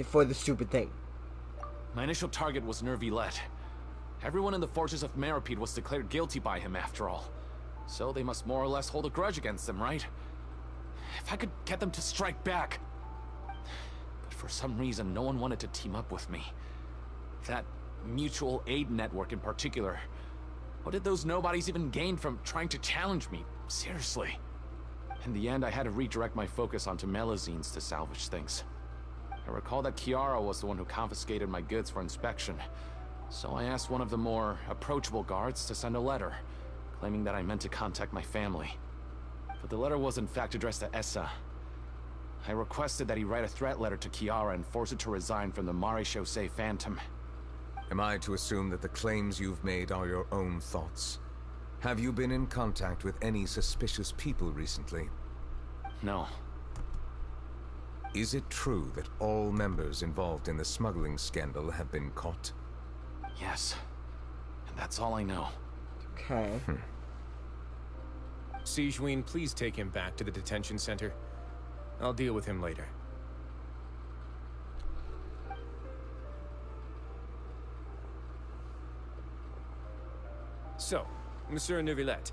for the stupid thing. My initial target was Neuvillette. Everyone in the Fortress of Meripede was declared guilty by him, after all. So they must more or less hold a grudge against him, right? If I could get them to strike back. But for some reason, no one wanted to team up with me. That mutual aid network in particular. What did those nobodies even gain from trying to challenge me? Seriously. In the end, I had to redirect my focus onto Melazines to salvage things. I recall that Kiara was the one who confiscated my goods for inspection. So I asked one of the more approachable guards to send a letter, claiming that I meant to contact my family. But the letter was in fact addressed to Essa. I requested that he write a threat letter to Kiara and force her to resign from the Marechaussee Phantom. Am I to assume that the claims you've made are your own thoughts? Have you been in contact with any suspicious people recently? No. Is it true that all members involved in the smuggling scandal have been caught? Yes. And that's all I know. Okay. Sijuin, please take him back to the detention center. I'll deal with him later. So, Monsieur Neuvillette,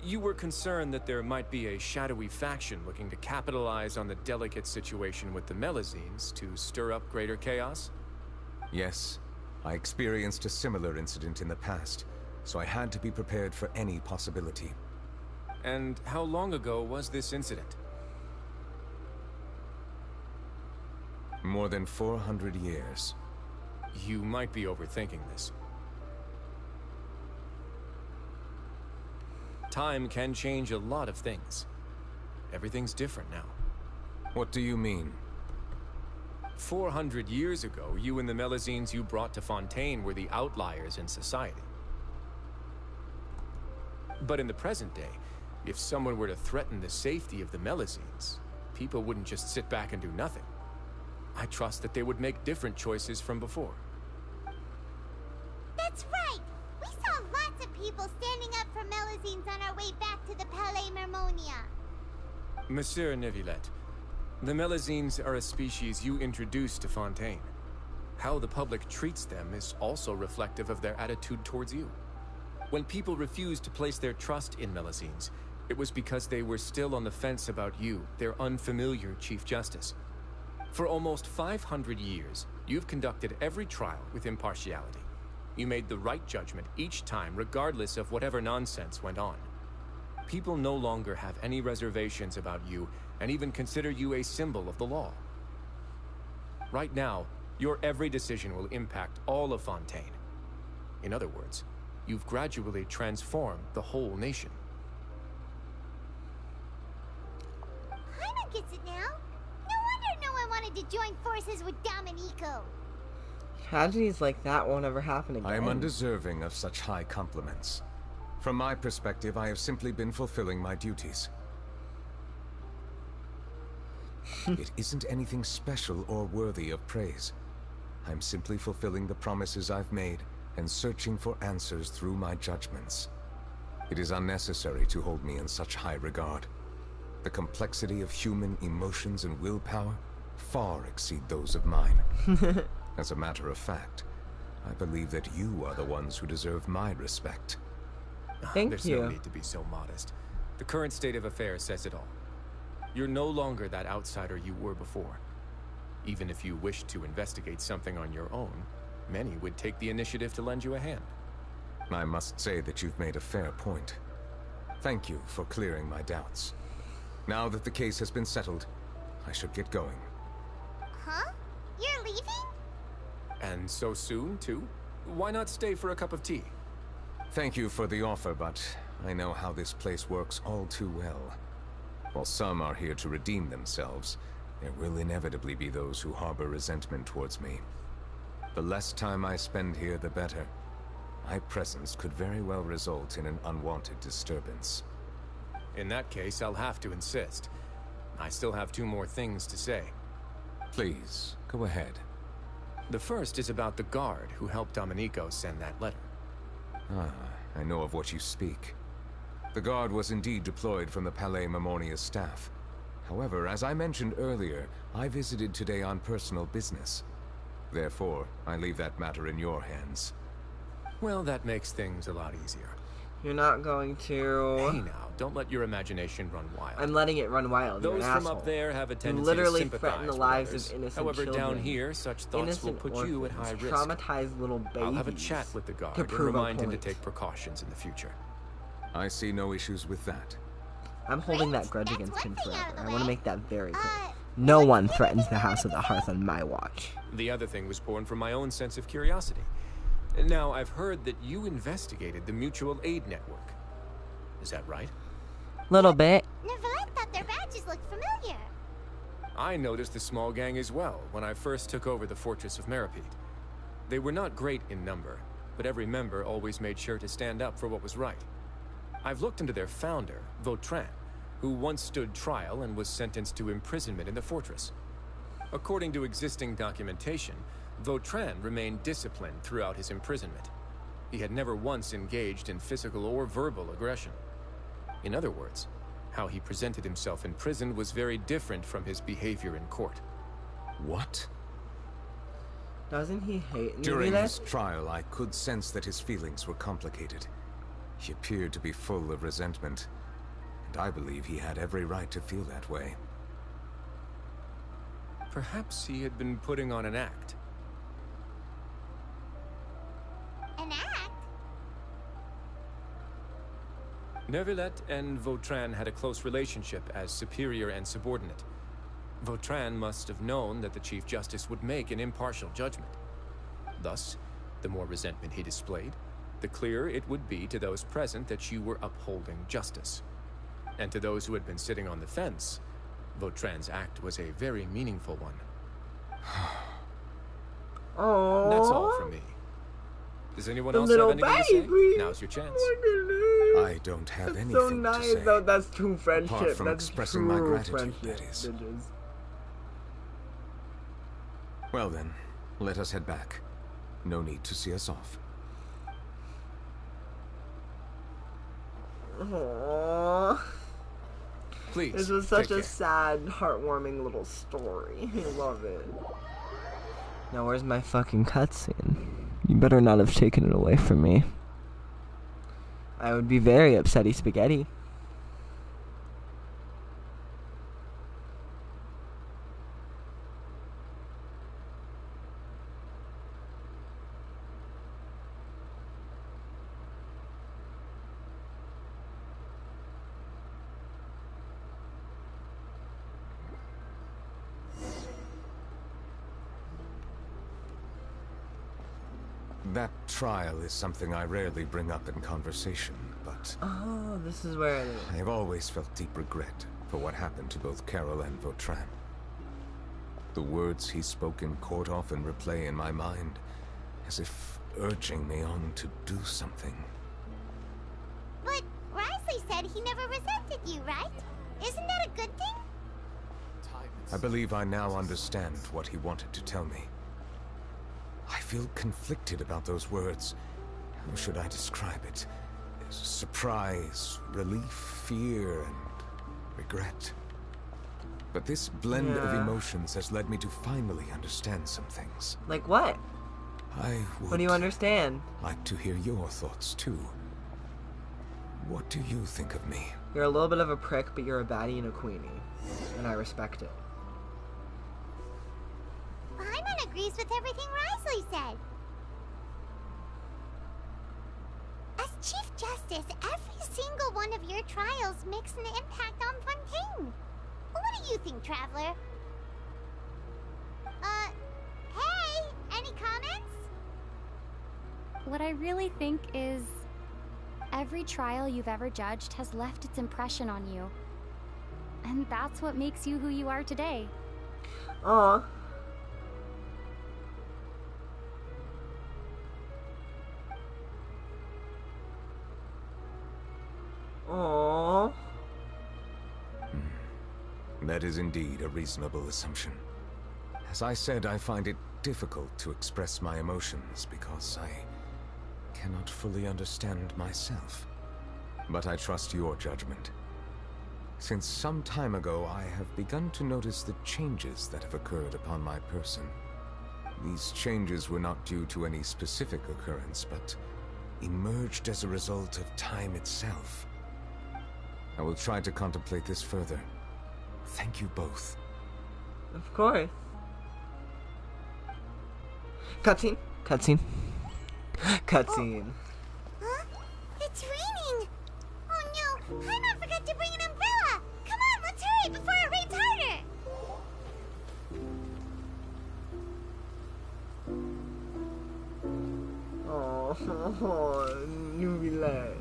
you were concerned that there might be a shadowy faction looking to capitalize on the delicate situation with the Melazines to stir up greater chaos? Yes. I experienced a similar incident in the past, so I had to be prepared for any possibility. And how long ago was this incident? More than 400 years. You might be overthinking this. Time can change a lot of things. Everything's different now. What do you mean? 400 years ago, you and the Melazines you brought to Fontaine were the outliers in society. But in the present day, if someone were to threaten the safety of the Melazines, people wouldn't just sit back and do nothing. I trust that they would make different choices from before. That's right! We saw lots of people standing up for Melazines on our way back to the Palais Mermonia. Monsieur Neuvillette, the Melazines are a species you introduced to Fontaine. How the public treats them is also reflective of their attitude towards you. When people refused to place their trust in Melazines, it was because they were still on the fence about you, their unfamiliar Chief Justice. For almost 500 years, you've conducted every trial with impartiality. You made the right judgment each time, regardless of whatever nonsense went on. People no longer have any reservations about you, and even consider you a symbol of the law. Right now, your every decision will impact all of Fontaine. In other words, you've gradually transformed the whole nation. Paimon gets it now. No wonder no one wanted to join forces with Domenico. Tragedies like that won't ever happen again. I am undeserving of such high compliments. From my perspective, I have simply been fulfilling my duties. It isn't anything special or worthy of praise. I'm simply fulfilling the promises I've made and searching for answers through my judgments. It is unnecessary to hold me in such high regard. The complexity of human emotions and willpower far exceed those of mine. As a matter of fact, I believe that you are the ones who deserve my respect. There's no need to be so modest. The current state of affairs says it all. You're no longer that outsider you were before. Even if you wished to investigate something on your own, many would take the initiative to lend you a hand. I must say that you've made a fair point. Thank you for clearing my doubts. Now that the case has been settled, I should get going. Huh? You're leaving? And so soon, too? Why not stay for a cup of tea? Thank you for the offer, but I know how this place works all too well. While some are here to redeem themselves, there will inevitably be those who harbor resentment towards me. The less time I spend here, the better. My presence could very well result in an unwanted disturbance. In that case, I'll have to insist. I still have 2 more things to say. Please, go ahead. The first is about the guard who helped Domenico send that letter. Ah, I know of what you speak. The guard was indeed deployed from the Palais Mermonia's staff. However, as I mentioned earlier, I visited today on personal business. Therefore, I leave that matter in your hands. Well, that makes things a lot easier. You're not going to... Hey now, don't let your imagination run wild. I'm letting it run wild. Those from asshole. Up there have a tendency literally to sympathize threaten the with lives others. of innocent However, children. down here, such thoughts Innocent will put you at high risk. Traumatized little babies. I'll have a chat with the guard and remind him to take precautions in the future. I see no issues with that. I'm holding that grudge against him forever. I want to make that very clear. No one threatens the House of the Hearth on my watch. The other thing was born from my own sense of curiosity. Now, I've heard that you investigated the Mutual Aid Network. Is that right? Little bit. Neuvillette thought their badges looked familiar. I noticed the small gang as well when I first took over the Fortress of Meripede. They were not great in number, but every member always made sure to stand up for what was right. I've looked into their founder, Vautrin, who once stood trial and was sentenced to imprisonment in the fortress. According to existing documentation, Vautrin remained disciplined throughout his imprisonment. He had never once engaged in physical or verbal aggression. In other words, how he presented himself in prison was very different from his behavior in court. What? Doesn't he hate During Neuvillette? his trial, I could sense that his feelings were complicated. He appeared to be full of resentment, and I believe he had every right to feel that way. Perhaps he had been putting on an act. An act? Neuvillette and Vautrin had a close relationship as superior and subordinate. Vautrin must have known that the Chief Justice would make an impartial judgment. Thus, the more resentment he displayed, the clearer it would be to those present that you were upholding justice. And to those who had been sitting on the fence, Vautrin's act was a very meaningful one. Aww. That's all from me. Does anyone else little have anything to baby. say? Now's your chance. I don't have That's anything so to nice, say. though. That's true friendship. Apart from That's expressing true my gratitude, friendship, that is. bitches. Well then, let us head back. No need to see us off. Aww. Please. This was such take a care. sad, heartwarming little story. I love it. Now, where's my fucking cutscene? You better not have taken it away from me. I would be very upsetty spaghetti. That trial is something I rarely bring up in conversation, but Oh, this is where I have always felt deep regret for what happened to both Carol and Vautrin. The words he spoke in court often replay in my mind, as if urging me on to do something. But Risley said he never resented you, right? Isn't that a good thing? I believe I now understand what he wanted to tell me. I feel conflicted about those words. How should I describe it? Surprise, relief, fear, and regret. But this blend of emotions has led me to finally understand some things. Like what? I would What do you understand? like to hear your thoughts too. What do you think of me? You're a little bit of a prick, but you're a baddie and a queenie. And I respect it. Paimon agrees with everything Risley said. As Chief Justice, every single one of your trials makes an impact on Fontaine. What do you think, Traveler? Hey, any comments? What I really think is every trial you've ever judged has left its impression on you. And that's what makes you who you are today. Aw. Aww. That is indeed a reasonable assumption. As I said, I find it difficult to express my emotions because I cannot fully understand myself. But I trust your judgment. Since some time ago, I have begun to notice the changes that have occurred upon my person. These changes were not due to any specific occurrence, but emerged as a result of time itself. I will try to contemplate this further. Thank you both. Of course. Cutscene. Cutscene. Cutscene. Huh? It's raining! Oh no, Paimon forgot to bring an umbrella! Come on, let's hurry before it rains harder! Oh, Neuvillette.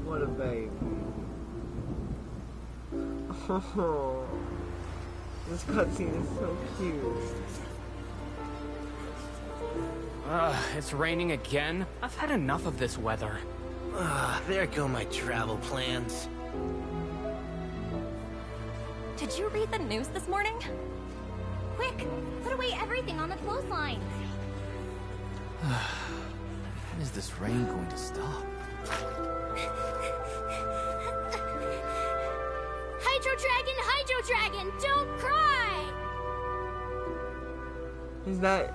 What a baby. Oh, this cutscene is so cute. It's raining again? I've had enough of this weather. There go my travel plans. Did you read the news this morning? Quick, put away everything on the clothesline. When is this rain going to stop? Hydro Dragon, don't cry! Is that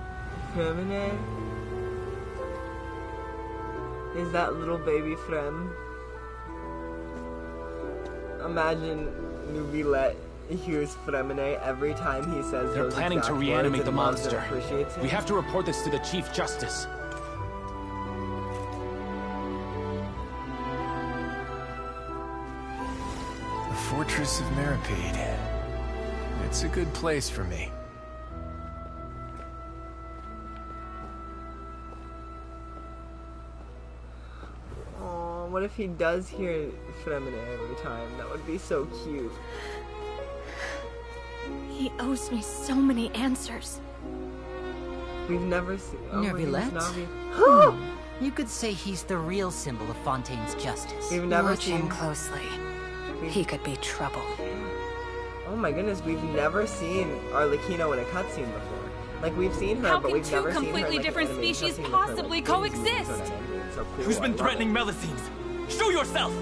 Femine? Is that little baby friend? Imagine Neuvillette hears Fremine every time he says They're those planning to exact reanimate words the and loves and monster. appreciates him. We have to report this to the Chief Justice. The Fortress of Meripede. It's a good place for me. Aw, what if he does hear Fremine every time? That would be so cute. He owes me so many answers. We've never seen... Oh, Neuvillette? Navi. You could say he's the real symbol of Fontaine's justice. We've never Watch seen... him closely. He could be trouble. Oh my goodness, we've never seen Arlecchino in a cutscene before. Like, we've seen her, How but can we've never two seen her completely like, different animated species cutscene with her, possibly like, coexist? sort of ending. It's so cool. Who's been I love threatening it. Melazines? Show yourself!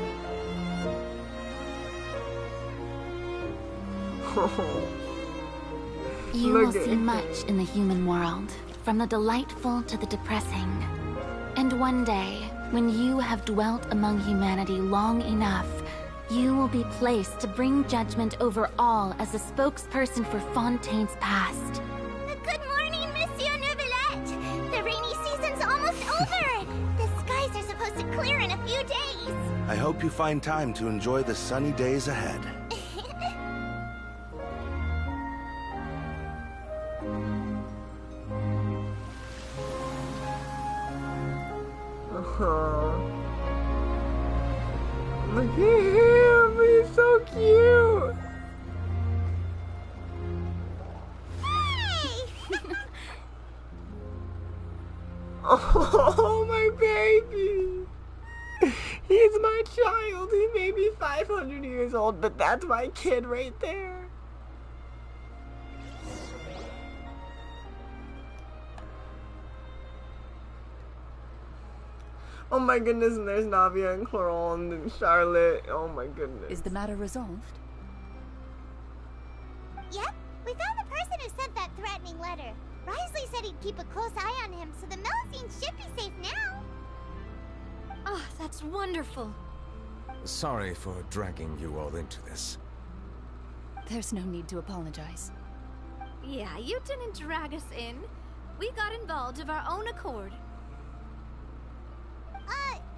You Look will see at- much in the human world, from the delightful to the depressing. And one day, when you have dwelt among humanity long enough, you will be placed to bring judgment over all as a spokesperson for Fontaine's past. Good morning, Monsieur Neuvillette! The rainy season's almost over! The skies are supposed to clear in a few days! I hope you find time to enjoy the sunny days ahead. Look at him, he's so cute. Oh, my baby. He's my child. He may be 500 years old, but that's my kid right there. Oh my goodness, and there's Navia and Cloron and Charlotte. Oh my goodness. Is the matter resolved? Yep, we found the person who sent that threatening letter. Risley said he'd keep a close eye on him, so the Melazines should be safe now. Oh, that's wonderful. Sorry for dragging you all into this. There's no need to apologize. Yeah, you didn't drag us in. We got involved of our own accord.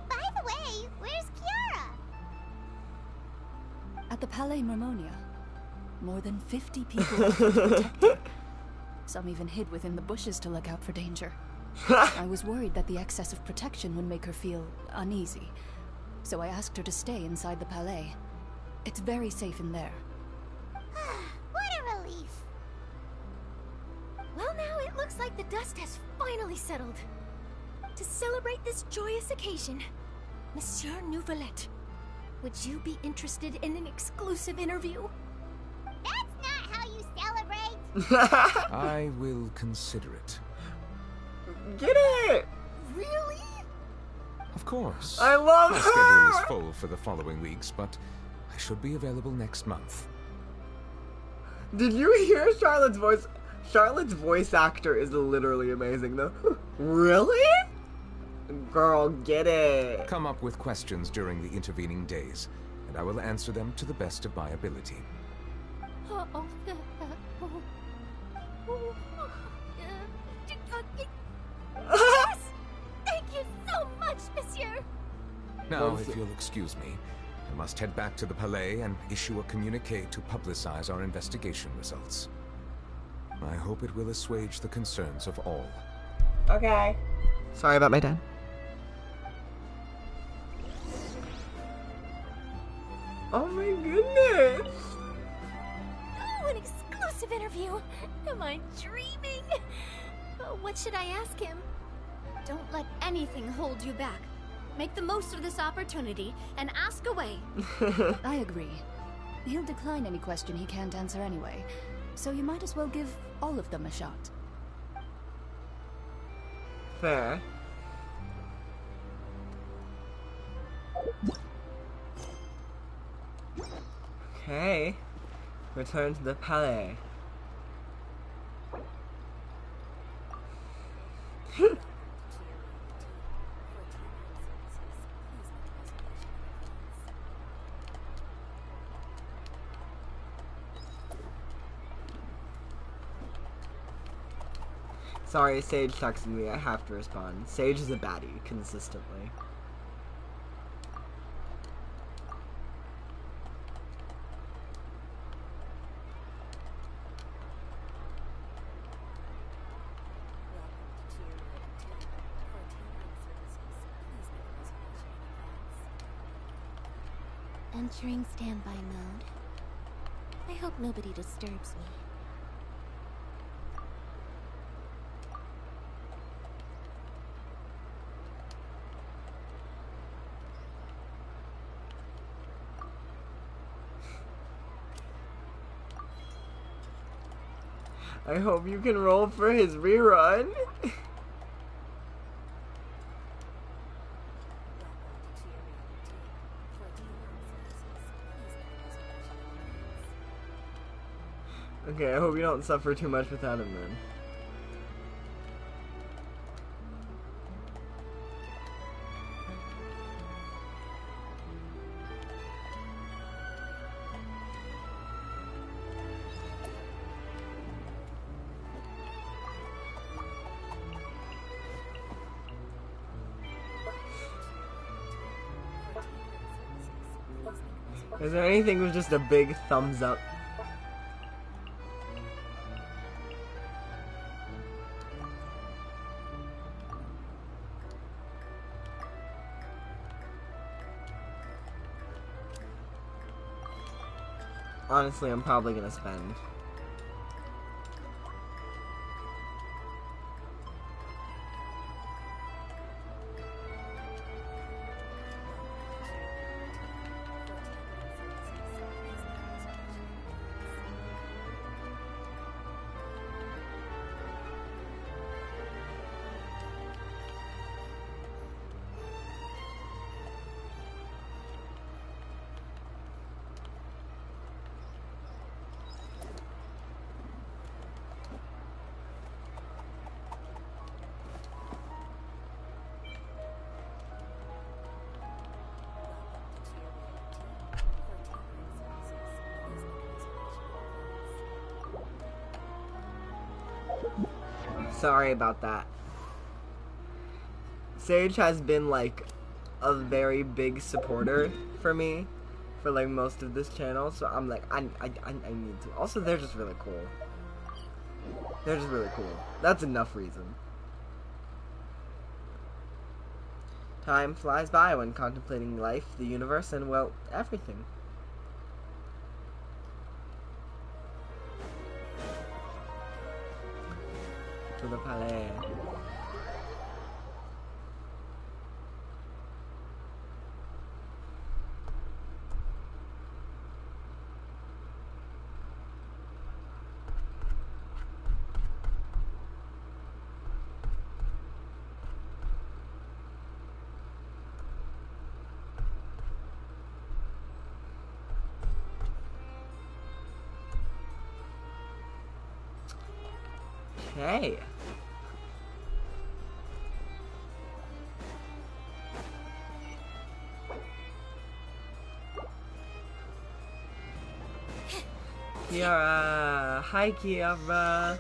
By the way, where's Kiara? At the Palais Mermonia, more than 50 people are protected. Some even hid within the bushes to look out for danger. I was worried that the excess of protection would make her feel uneasy, so I asked her to stay inside the Palais. It's very safe in there. What a relief. Well, now it looks like the dust has finally settled. To celebrate this joyous occasion, Monsieur Neuvillette, would you be interested in an exclusive interview? That's not how you celebrate! I will consider it. Get it! Really? Of course. I love My her! schedule is full for the following weeks, but I should be available next month. Did you hear Charlotte's voice? Charlotte's voice actor is literally amazing, though. Really? Girl, get it. Come up with questions during the intervening days, and I will answer them to the best of my ability. Yes! Thank you so much, Monsieur! Now, if you'll excuse me, I must head back to the Palais and issue a communique to publicize our investigation results. I hope it will assuage the concerns of all. Okay. Sorry about my dad. Oh my goodness! Oh, an exclusive interview! Am I dreaming? What should I ask him? Don't let anything hold you back. Make the most of this opportunity and ask away. I agree. He'll decline any question he can't answer anyway, so you might as well give all of them a shot. Fair. Okay. Return to the Palais. Sorry, Sage texted me. I have to respond. Sage is a baddie, consistently. Entering standby mode. I hope nobody disturbs me. I hope you can roll for his rerun. Okay, I hope you don't suffer too much without him then. Is there anything with just a big thumbs up? Honestly, I'm probably gonna spend. Sorry about that. Sage has been like a very big supporter for me for like most of this channel, so I'm like I need to. Also, they're just really cool. They're just really cool. That's enough reason. Time flies by when contemplating life, the universe, and well, everything. To the Palais. Okay. Kiara. Hi, Kiara.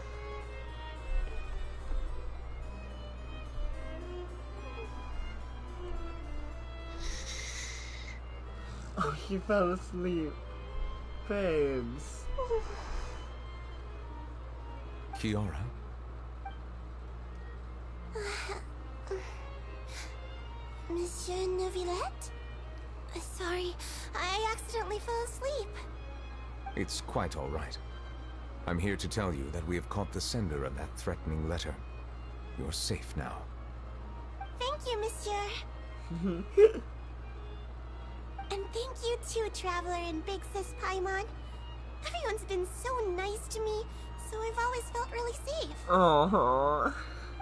Oh, she fell asleep. Babes. Kiara? Monsieur Neuvillette? Sorry, I accidentally fell asleep. It's quite all right. I'm here to tell you that we have caught the sender of that threatening letter. You're safe now. Thank you, Monsieur. And thank you too, Traveler and Big Sis Paimon. Everyone's been so nice to me, so I've always felt really safe. Aww.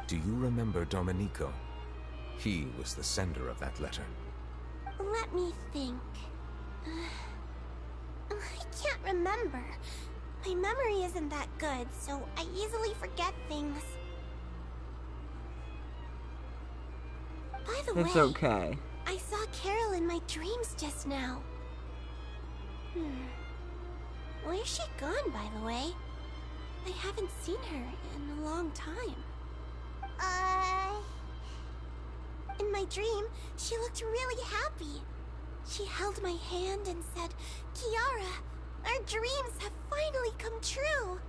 Do you remember Domenico? He was the sender of that letter. Let me think. I can't remember. My memory isn't that good, so I easily forget things. By the way, it's okay. I saw Carol in my dreams just now. Where's she gone, by the way? I haven't seen her in a long time. In my dream, she looked really happy. She held my hand and said, "Kiara, our dreams have finally come true."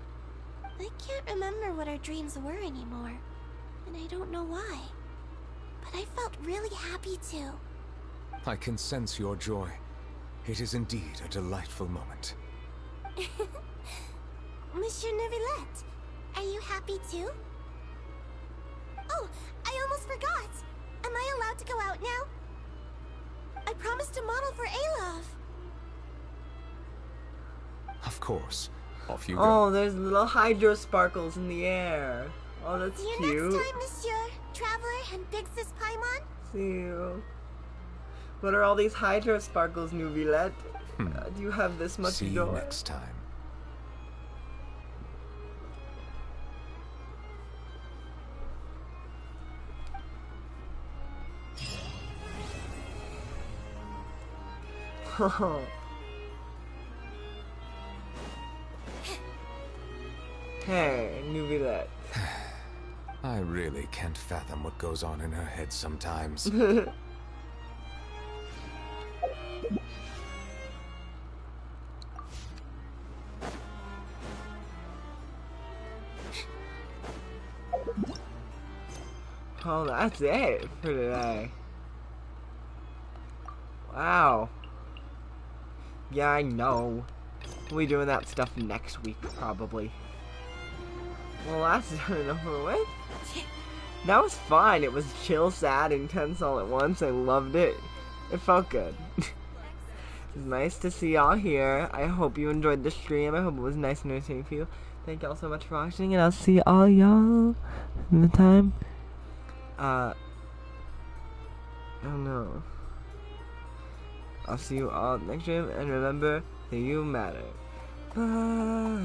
I can't remember what our dreams were anymore, and I don't know why. But I felt really happy too. I can sense your joy. It is indeed a delightful moment. Monsieur Neuvillette, are you happy too? Oh, I almost forgot. Am I allowed to go out now? I promised to model for Alov. Of course. Off you go. Oh, there's little hydro sparkles in the air. Oh, that's cute. See you next time, Monsieur Traveler and Big Sis Paimon. See you. What are all these hydro sparkles, Neuvillette? Do you have this much See joy? you next time. Hey, Neuvillette. I really can't fathom what goes on in her head sometimes. Oh, that's it for today. Wow. Yeah, I know. We'll be doing that stuff next week, probably. Well, that's done and over with. That was fun. It was chill, sad, intense all at once. I loved it. It felt good. It's nice to see y'all here. I hope you enjoyed the stream. I hope it was nice and entertaining for you. Thank y'all so much for watching, and I'll see all y'all in the time. I don't know. I'll see you all next stream, and remember that you matter. Bye.